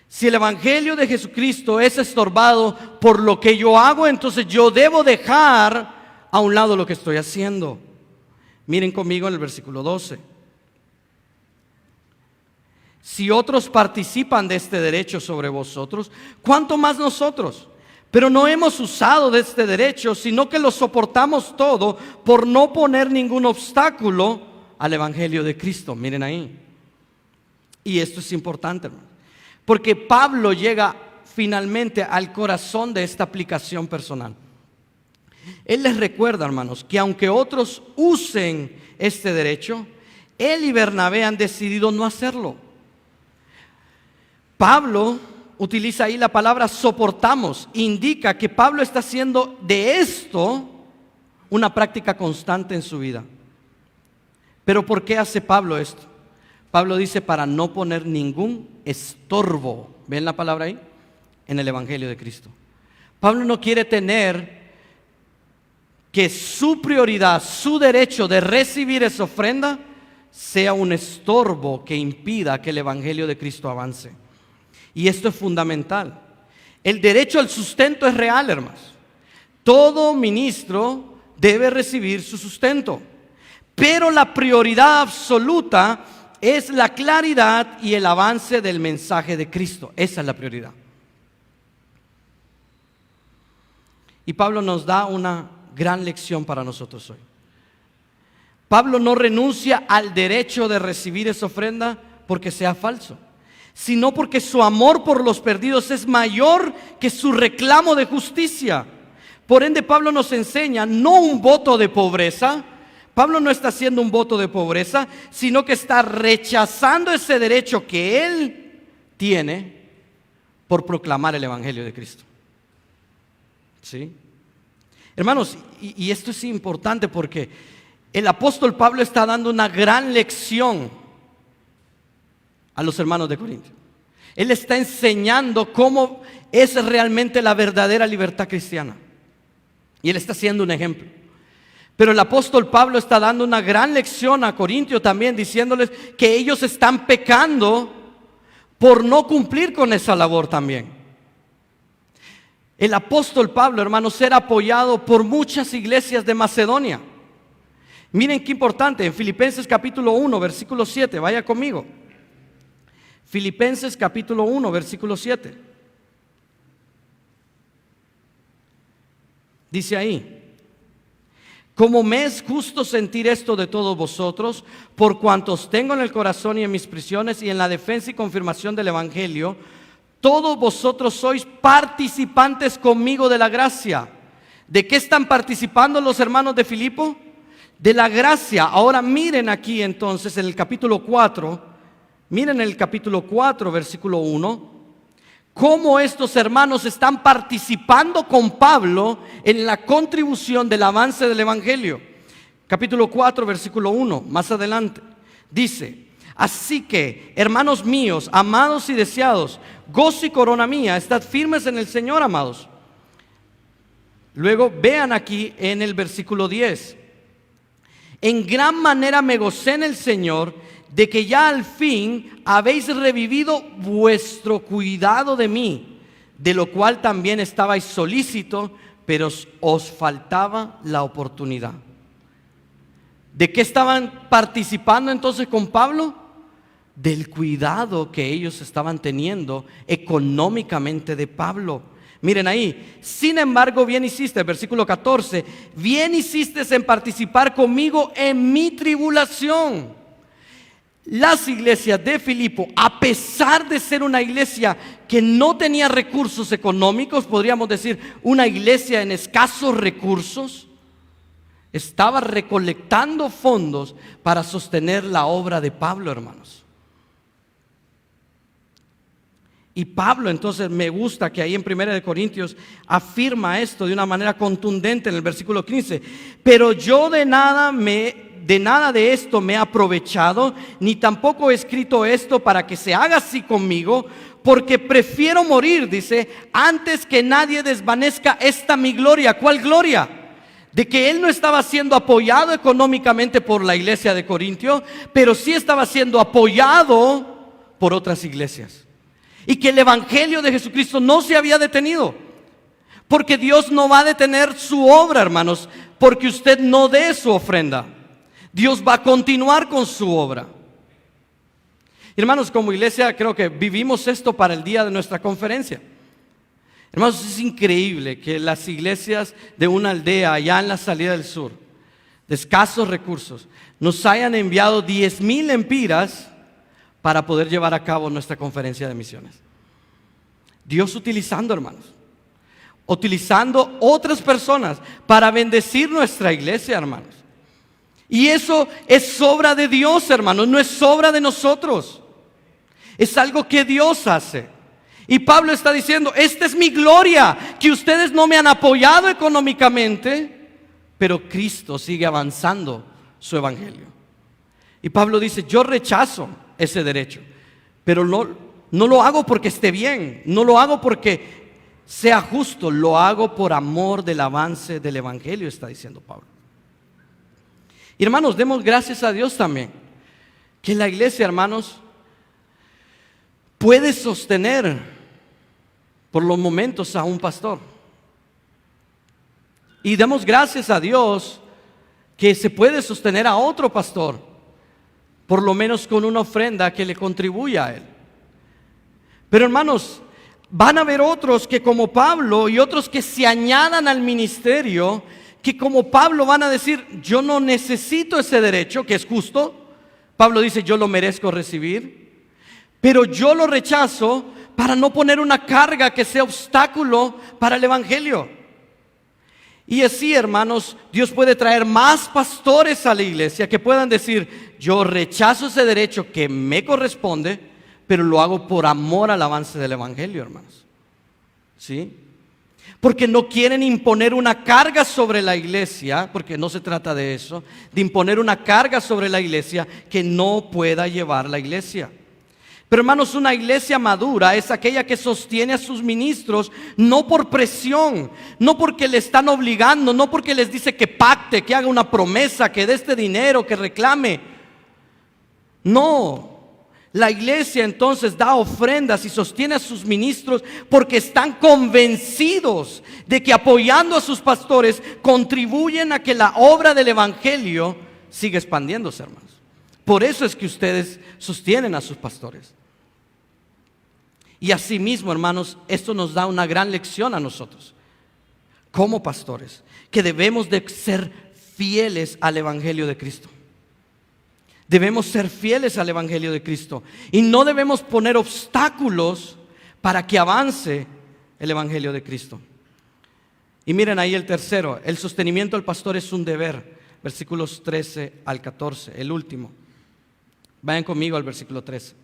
Si el evangelio de Jesucristo es estorbado por lo que yo hago, entonces yo debo dejar a un lado lo que estoy haciendo. Miren conmigo en el versículo 12. Si otros participan de este derecho sobre vosotros, ¿cuánto más nosotros? Pero no hemos usado de este derecho, sino que lo soportamos todo por no poner ningún obstáculo al evangelio de Cristo. Miren ahí. Y esto es importante, hermano, porque Pablo llega finalmente al corazón de esta aplicación personal. Él les recuerda, hermanos, que aunque otros usen este derecho, él y Bernabé han decidido no hacerlo. Pablo utiliza ahí la palabra soportamos, indica que Pablo está haciendo de esto una práctica constante en su vida. Pero ¿por qué hace Pablo esto? Pablo dice para no poner ningún estorbo, ¿ven la palabra ahí? En el evangelio de Cristo. Pablo no quiere tener que su prioridad, su derecho de recibir esa ofrenda, sea un estorbo que impida que el Evangelio de Cristo avance. Y esto es fundamental. El derecho al sustento es real, hermanos. Todo ministro debe recibir su sustento. Pero la prioridad absoluta es la claridad y el avance del mensaje de Cristo. Esa es la prioridad. Y Pablo nos da una gran lección para nosotros hoy. Pablo no renuncia al derecho de recibir esa ofrenda porque sea falso, sino porque su amor por los perdidos es mayor que su reclamo de justicia. Por ende, Pablo nos enseña no un voto de pobreza. Pablo no está haciendo un voto de pobreza, sino que está rechazando ese derecho que él tiene por proclamar el Evangelio de Cristo. ¿Sí? Hermanos, y esto es importante porque el apóstol Pablo está dando una gran lección a los hermanos de Corinto. Él está enseñando cómo es realmente la verdadera libertad cristiana. Y él está haciendo un ejemplo. Pero el apóstol Pablo está dando una gran lección a Corintio también, diciéndoles que ellos están pecando por no cumplir con esa labor también. El apóstol Pablo, hermanos, era apoyado por muchas iglesias de Macedonia. Miren qué importante, en Filipenses capítulo 1, versículo 7, vaya conmigo. Filipenses capítulo 1, versículo 7. Dice ahí: como me es justo sentir esto de todos vosotros, por cuantos tengo en el corazón y en mis prisiones y en la defensa y confirmación del Evangelio, todos vosotros sois participantes conmigo de la gracia. ¿De qué están participando los hermanos de Filipo? De la gracia. Ahora miren aquí entonces en el capítulo 4, miren el capítulo 4, versículo 1, cómo estos hermanos están participando con Pablo en la contribución del avance del Evangelio. Capítulo 4, versículo 1, más adelante, dice: así que, hermanos míos, amados y deseados, gozo y corona mía, estad firmes en el Señor, amados. Luego vean aquí en el versículo 10: en gran manera me gocé en el Señor de que ya al fin habéis revivido vuestro cuidado de mí, de lo cual también estabais solícito, pero os faltaba la oportunidad. ¿De qué estaban participando entonces con Pablo? Del cuidado que ellos estaban teniendo económicamente de Pablo. Miren ahí: sin embargo, bien hiciste, versículo 14, bien hiciste en participar conmigo en mi tribulación. Las iglesias de Filipo, a pesar de ser una iglesia que no tenía recursos económicos, podríamos decir una iglesia en escasos recursos, estaba recolectando fondos para sostener la obra de Pablo, hermanos. Y Pablo, entonces, me gusta que ahí en 1 Corintios afirma esto de una manera contundente en el versículo 15. Pero yo de nada de esto me he aprovechado, ni tampoco he escrito esto para que se haga así conmigo, porque prefiero morir, dice, antes que nadie desvanezca esta mi gloria. ¿Cuál gloria? De que él no estaba siendo apoyado económicamente por la iglesia de Corintio, pero sí estaba siendo apoyado por otras iglesias. Y que el Evangelio de Jesucristo no se había detenido. Porque Dios no va a detener su obra, hermanos, porque usted no dé su ofrenda. Dios va a continuar con su obra. Hermanos, como iglesia creo que vivimos esto para el día de nuestra conferencia. Hermanos, es increíble que las iglesias de una aldea allá en la salida del sur, de escasos recursos, nos hayan enviado 10,000 lempiras para poder llevar a cabo nuestra conferencia de misiones. Dios utilizando, hermanos, utilizando otras personas para bendecir nuestra iglesia, hermanos. Y eso es obra de Dios, hermanos, no es obra de nosotros. Es algo que Dios hace. Y Pablo está diciendo: esta es mi gloria, que ustedes no me han apoyado económicamente, pero Cristo sigue avanzando su evangelio. Y Pablo dice: yo rechazo ese derecho, pero no lo hago porque esté bien, no lo hago porque sea justo, lo hago por amor del avance del Evangelio, está diciendo Pablo. Y hermanos, demos gracias a Dios también, que la iglesia, hermanos, puede sostener por los momentos a un pastor. Y demos gracias a Dios que se puede sostener a otro pastor, por lo menos con una ofrenda que le contribuya a él. Pero hermanos, van a haber otros que como Pablo y otros que se añadan al ministerio, que como Pablo van a decir, yo no necesito ese derecho, que es justo. Pablo dice, yo lo merezco recibir, pero yo lo rechazo para no poner una carga que sea obstáculo para el evangelio. Y así, hermanos, Dios puede traer más pastores a la iglesia que puedan decir, yo rechazo ese derecho que me corresponde, pero lo hago por amor al avance del evangelio, hermanos. ¿Sí? Porque no quieren imponer una carga sobre la iglesia, porque no se trata de eso, de imponer una carga sobre la iglesia que no pueda llevar la iglesia. Pero hermanos, una iglesia madura es aquella que sostiene a sus ministros no por presión, no porque le están obligando, no porque les dice que pacte, que haga una promesa, que dé este dinero, que reclame. No. La iglesia entonces da ofrendas y sostiene a sus ministros porque están convencidos de que apoyando a sus pastores contribuyen a que la obra del evangelio siga expandiéndose, hermanos. Por eso es que ustedes sostienen a sus pastores. Y asimismo, hermanos, esto nos da una gran lección a nosotros como pastores, que debemos de ser fieles al evangelio de Cristo. Debemos ser fieles al evangelio de Cristo y no debemos poner obstáculos para que avance el evangelio de Cristo. Y miren ahí el tercero, el sostenimiento del pastor es un deber. Versículos 13 al 14, el último. Vayan conmigo al versículo 13.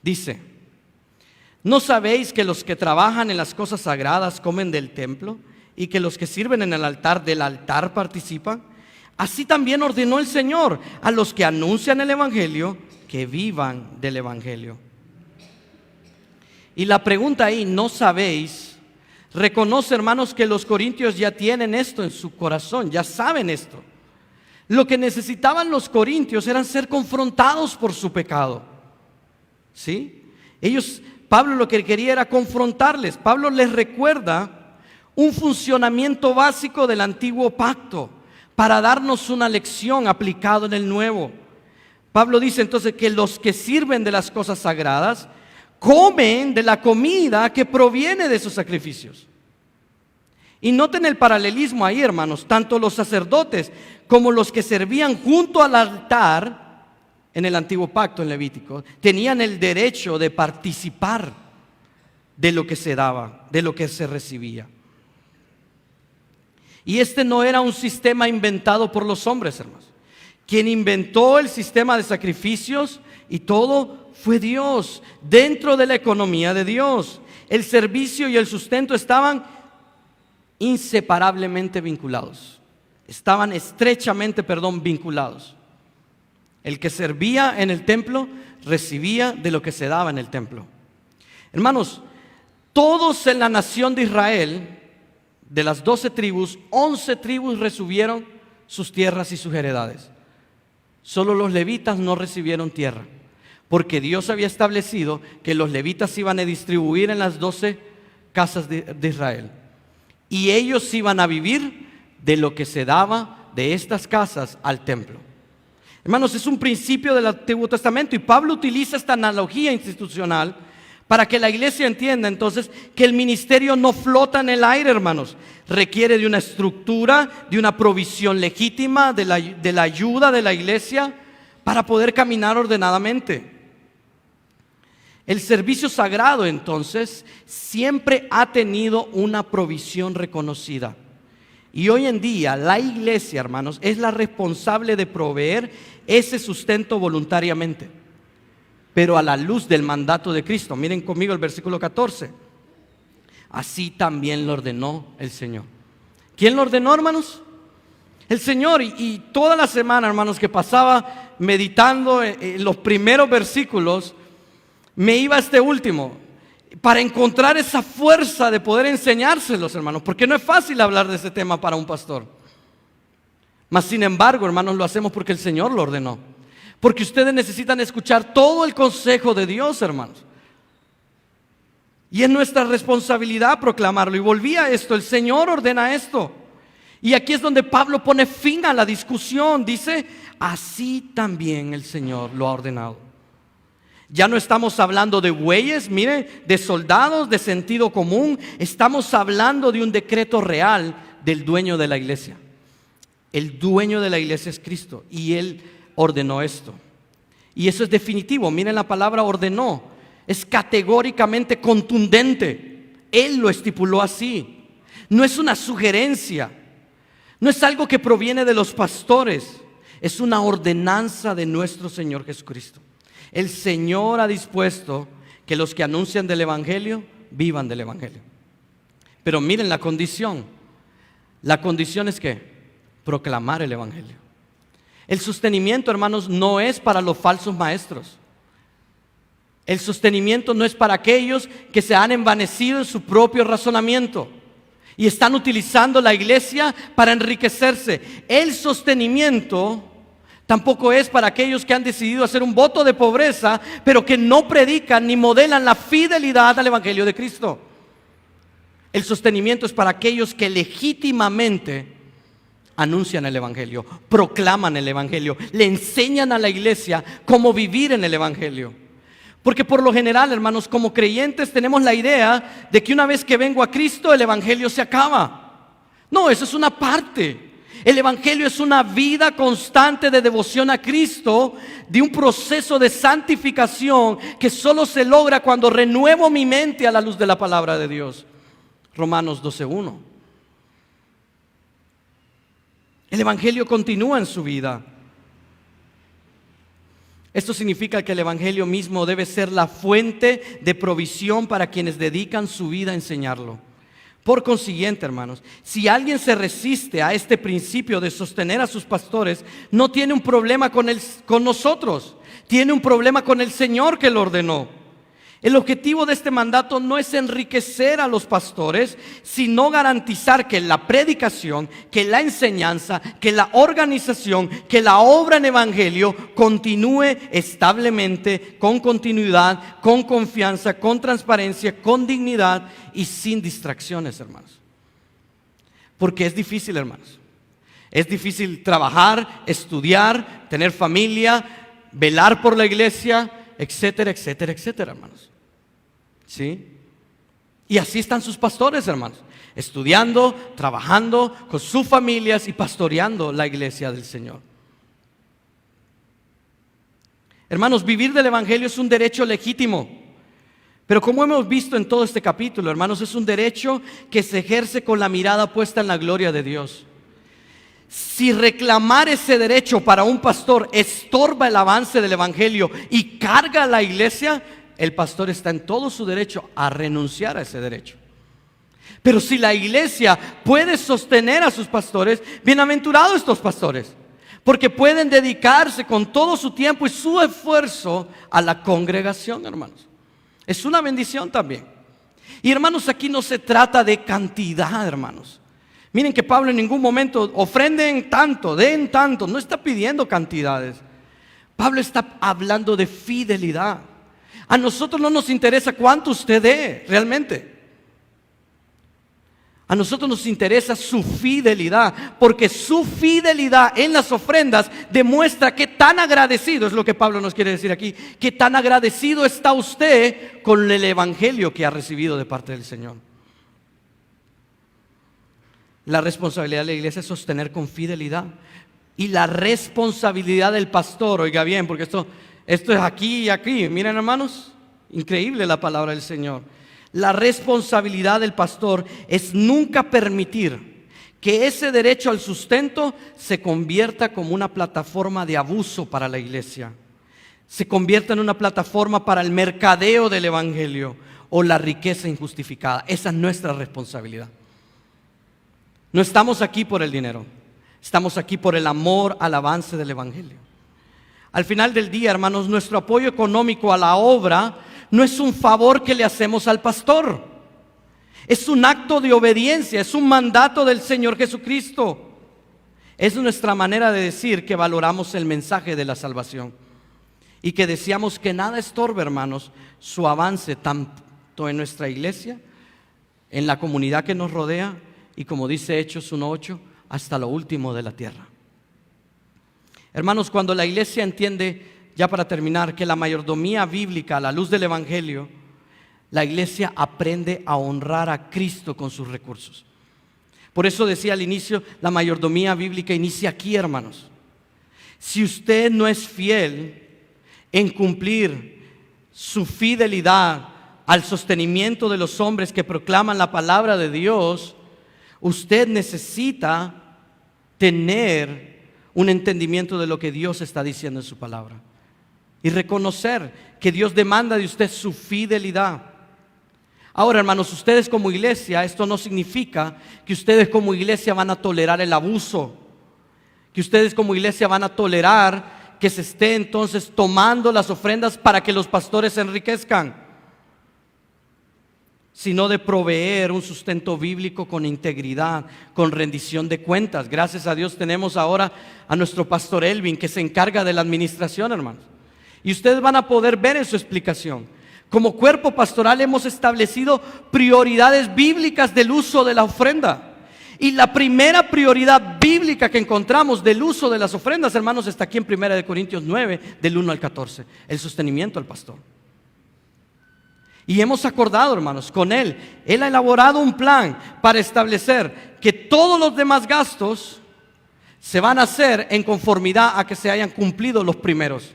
Dice, ¿no sabéis que los que trabajan en las cosas sagradas comen del templo y que los que sirven en el altar del altar participan? Así también ordenó el Señor a los que anuncian el evangelio que vivan del evangelio. Y la pregunta ahí, ¿no sabéis? Reconoce, hermanos, que los corintios ya tienen esto en su corazón, ya saben esto. Lo que necesitaban los corintios eran ser confrontados por su pecado. ¿Sí? Pablo lo que quería era confrontarles. Pablo les recuerda un funcionamiento básico del antiguo pacto para darnos una lección aplicada en el nuevo. Pablo dice entonces que los que sirven de las cosas sagradas comen de la comida que proviene de esos sacrificios. Y noten el paralelismo ahí, hermanos, tanto los sacerdotes como los que servían junto al altar en el antiguo pacto en Levítico tenían el derecho de participar de lo que se daba, de lo que se recibía. Y este no era un sistema inventado por los hombres, hermanos. Quien inventó el sistema de sacrificios y todo fue Dios, dentro de la economía de Dios. El servicio y el sustento estaban inseparablemente vinculados. Estaban estrechamente, vinculados. El que servía en el templo recibía de lo que se daba en el templo. Hermanos, todos en la nación de Israel, de las 12 tribus, 11 tribus recibieron sus tierras y sus heredades. Solo los levitas no recibieron tierra, porque Dios había establecido que los levitas iban a distribuir en las 12 casas de Israel. Y ellos iban a vivir de lo que se daba de estas casas al templo. Hermanos, es un principio del Antiguo Testamento y Pablo utiliza esta analogía institucional para que la iglesia entienda entonces que el ministerio no flota en el aire, hermanos. Requiere de una estructura, de una provisión legítima, de la ayuda de la iglesia para poder caminar ordenadamente. El servicio sagrado entonces siempre ha tenido una provisión reconocida. Y hoy en día la iglesia, hermanos, es la responsable de proveer ese sustento voluntariamente, pero a la luz del mandato de Cristo. Miren conmigo el versículo 14. Así también lo ordenó el Señor. ¿Quién lo ordenó, hermanos? El Señor. Y toda la semana, hermanos, que pasaba meditando en los primeros versículos, me iba a este último. para encontrar esa fuerza de poder enseñárselos, hermanos, porque no es fácil hablar de ese tema para un pastor. Mas sin embargo, hermanos, lo hacemos porque el Señor lo ordenó. Porque ustedes necesitan escuchar todo el consejo de Dios, hermanos. Y es nuestra responsabilidad proclamarlo. Y volví a esto, el Señor ordena esto. Y aquí es donde Pablo pone fin a la discusión. Dice, así también el Señor lo ha ordenado. Ya no estamos hablando de bueyes, miren, de soldados, de sentido común. Estamos hablando de un decreto real del dueño de la iglesia. El dueño de la iglesia es Cristo y Él ordenó esto. Y eso es definitivo. Miren la palabra ordenó. Es categóricamente contundente. Él lo estipuló así. No es una sugerencia. No es algo que proviene de los pastores. Es una ordenanza de nuestro Señor Jesucristo. El Señor ha dispuesto que los que anuncian del Evangelio vivan del Evangelio. Pero miren la condición. La condición es que proclamar el Evangelio. El sostenimiento, hermanos, no es para los falsos maestros. El sostenimiento no es para aquellos que se han envanecido en su propio razonamiento y están utilizando la iglesia para enriquecerse. El sostenimiento tampoco es para aquellos que han decidido hacer un voto de pobreza, pero que no predican ni modelan la fidelidad al Evangelio de Cristo. El sostenimiento es para aquellos que legítimamente anuncian el Evangelio, proclaman el Evangelio, le enseñan a la iglesia cómo vivir en el Evangelio. Porque por lo general, hermanos, como creyentes tenemos la idea de que una vez que vengo a Cristo, el Evangelio se acaba. No, eso es una parte. El Evangelio es una vida constante de devoción a Cristo, de un proceso de santificación que solo se logra cuando renuevo mi mente a la luz de la palabra de Dios. Romanos 12:1. El Evangelio continúa en su vida. Esto significa que el Evangelio mismo debe ser la fuente de provisión para quienes dedican su vida a enseñarlo. Por consiguiente, hermanos, si alguien se resiste a este principio de sostener a sus pastores, no tiene un problema con nosotros, tiene un problema con el Señor que lo ordenó. El objetivo de este mandato no es enriquecer a los pastores, sino garantizar que la predicación, que la enseñanza, que la organización, que la obra en evangelio continúe establemente, con continuidad, con confianza, con transparencia, con dignidad y sin distracciones, hermanos. Porque es difícil, hermanos. Es difícil trabajar, estudiar, tener familia, velar por la iglesia, etcétera, etcétera, etcétera, hermanos. ¿Sí? Y así están sus pastores, hermanos, estudiando, trabajando con sus familias y pastoreando la iglesia del Señor. Hermanos, vivir del Evangelio es un derecho legítimo. Pero como hemos visto en todo este capítulo, hermanos, es un derecho que se ejerce con la mirada puesta en la gloria de Dios. Si reclamar ese derecho para un pastor estorba el avance del Evangelio y carga a la iglesia, el pastor está en todo su derecho a renunciar a ese derecho. Pero si la iglesia puede sostener a sus pastores, bienaventurados estos pastores, porque pueden dedicarse con todo su tiempo y su esfuerzo a la congregación, hermanos. Es una bendición también. Y hermanos, aquí no se trata de cantidad, hermanos. Miren que Pablo en ningún momento ofrenden tanto, den tanto, no está pidiendo cantidades. Pablo está hablando de fidelidad. A nosotros no nos interesa cuánto usted dé realmente. A nosotros nos interesa su fidelidad, porque su fidelidad en las ofrendas demuestra qué tan agradecido, es lo que Pablo nos quiere decir aquí, qué tan agradecido está usted con el evangelio que ha recibido de parte del Señor. La responsabilidad de la iglesia es sostener con fidelidad. Y la responsabilidad del pastor, oiga bien, porque esto es aquí y aquí. Miren, hermanos, increíble la palabra del Señor. La responsabilidad del pastor es nunca permitir que ese derecho al sustento se convierta como una plataforma de abuso para la iglesia, se convierta en una plataforma para el mercadeo del evangelio o la riqueza injustificada. Esa es nuestra responsabilidad. No estamos aquí por el dinero, estamos aquí por el amor al avance del evangelio. Al final del día, hermanos, nuestro apoyo económico a la obra no es un favor que le hacemos al pastor. Es un acto de obediencia, es un mandato del Señor Jesucristo. Es nuestra manera de decir que valoramos el mensaje de la salvación y que deseamos que nada estorbe, hermanos, su avance tanto en nuestra iglesia, en la comunidad que nos rodea y, como dice Hechos 1:8, hasta lo último de la tierra. Hermanos, cuando la iglesia entiende, ya para terminar, que la mayordomía bíblica a la luz del Evangelio, la iglesia aprende a honrar a Cristo con sus recursos. Por eso decía al inicio, la mayordomía bíblica inicia aquí, hermanos. Si usted no es fiel en cumplir su fidelidad al sostenimiento de los hombres que proclaman la palabra de Dios, usted necesita tener un entendimiento de lo que Dios está diciendo en su palabra y reconocer que Dios demanda de usted su fidelidad. Ahora, hermanos, ustedes como iglesia, esto no significa que ustedes como iglesia van a tolerar el abuso, que ustedes como iglesia van a tolerar que se esté entonces tomando las ofrendas para que los pastores se enriquezcan, sino de proveer un sustento bíblico con integridad, con rendición de cuentas. Gracias a Dios tenemos ahora a nuestro pastor Elvin, que se encarga de la administración, hermanos. Y ustedes van a poder ver en su explicación. Como cuerpo pastoral hemos establecido prioridades bíblicas del uso de la ofrenda. Y la primera prioridad bíblica que encontramos del uso de las ofrendas, hermanos, está aquí en 1 Corintios 9, del 1 al 14. El sostenimiento al pastor. Y hemos acordado, hermanos, con él. Él ha elaborado un plan para establecer que todos los demás gastos se van a hacer en conformidad a que se hayan cumplido los primeros.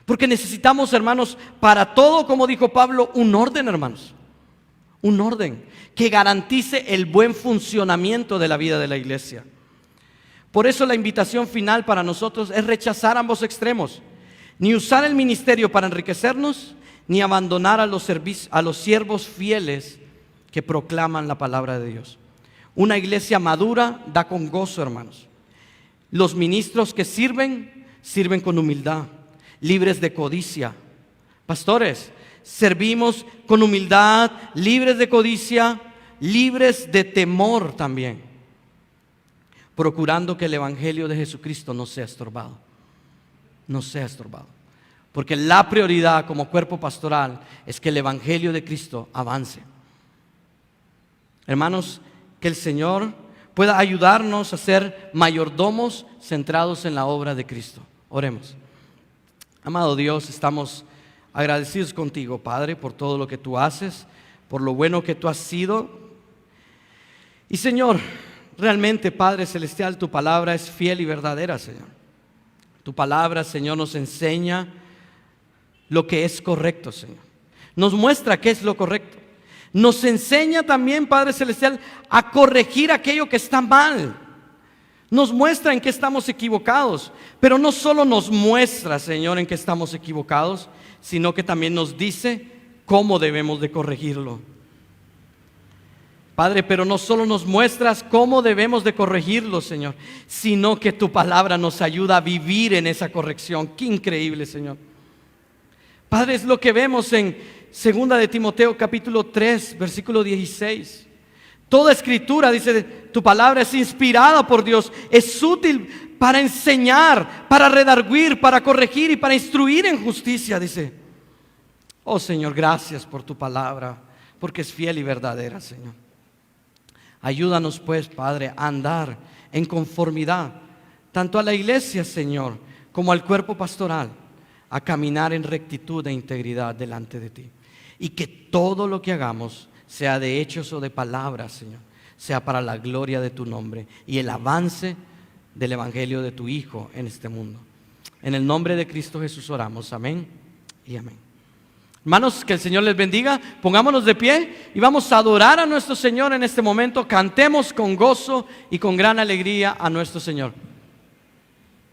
Porque necesitamos, hermanos, para todo, como dijo Pablo, un orden, hermanos. Un orden que garantice el buen funcionamiento de la vida de la iglesia. Por eso la invitación final para nosotros es rechazar ambos extremos. Ni usar el ministerio para enriquecernos, ni abandonar a los siervos fieles que proclaman la palabra de Dios. Una iglesia madura da con gozo, hermanos. Los ministros que sirven, sirven con humildad, libres de codicia. Pastores, servimos con humildad, libres de codicia, libres de temor también, procurando que el evangelio de Jesucristo no sea estorbado. No sea estorbado. Porque la prioridad como cuerpo pastoral es que el evangelio de Cristo avance. Hermanos, que el Señor pueda ayudarnos a ser mayordomos centrados en la obra de Cristo. Oremos. Amado Dios, estamos agradecidos contigo, Padre, por todo lo que tú haces, por lo bueno que tú has sido. Y Señor, realmente, Padre Celestial, tu palabra es fiel y verdadera, Señor. Tu palabra, Señor, nos enseña lo que es correcto, Señor. Nos muestra qué es lo correcto. Nos enseña también, Padre Celestial, a corregir aquello que está mal. Nos muestra en qué estamos equivocados, pero no solo nos muestra, Señor, en qué estamos equivocados, sino que también nos dice cómo debemos de corregirlo. Padre, pero no solo nos muestras cómo debemos de corregirlo, Señor, sino que tu palabra nos ayuda a vivir en esa corrección. Qué increíble, Señor. Padre, es lo que vemos en 2 de Timoteo capítulo 3, versículo 16. Toda escritura, dice, tu palabra es inspirada por Dios, es útil para enseñar, para redarguir, para corregir y para instruir en justicia, dice. Oh Señor, gracias por tu palabra, porque es fiel y verdadera, Señor. Ayúdanos pues, Padre, a andar en conformidad, tanto a la iglesia, Señor, como al cuerpo pastoral, a caminar en rectitud e integridad delante de ti. Y que todo lo que hagamos, sea de hechos o de palabras, Señor, sea para la gloria de tu nombre y el avance del evangelio de tu Hijo en este mundo. En el nombre de Cristo Jesús oramos, amén y amén. Hermanos, que el Señor les bendiga, pongámonos de pie y vamos a adorar a nuestro Señor en este momento. Cantemos con gozo y con gran alegría a nuestro Señor.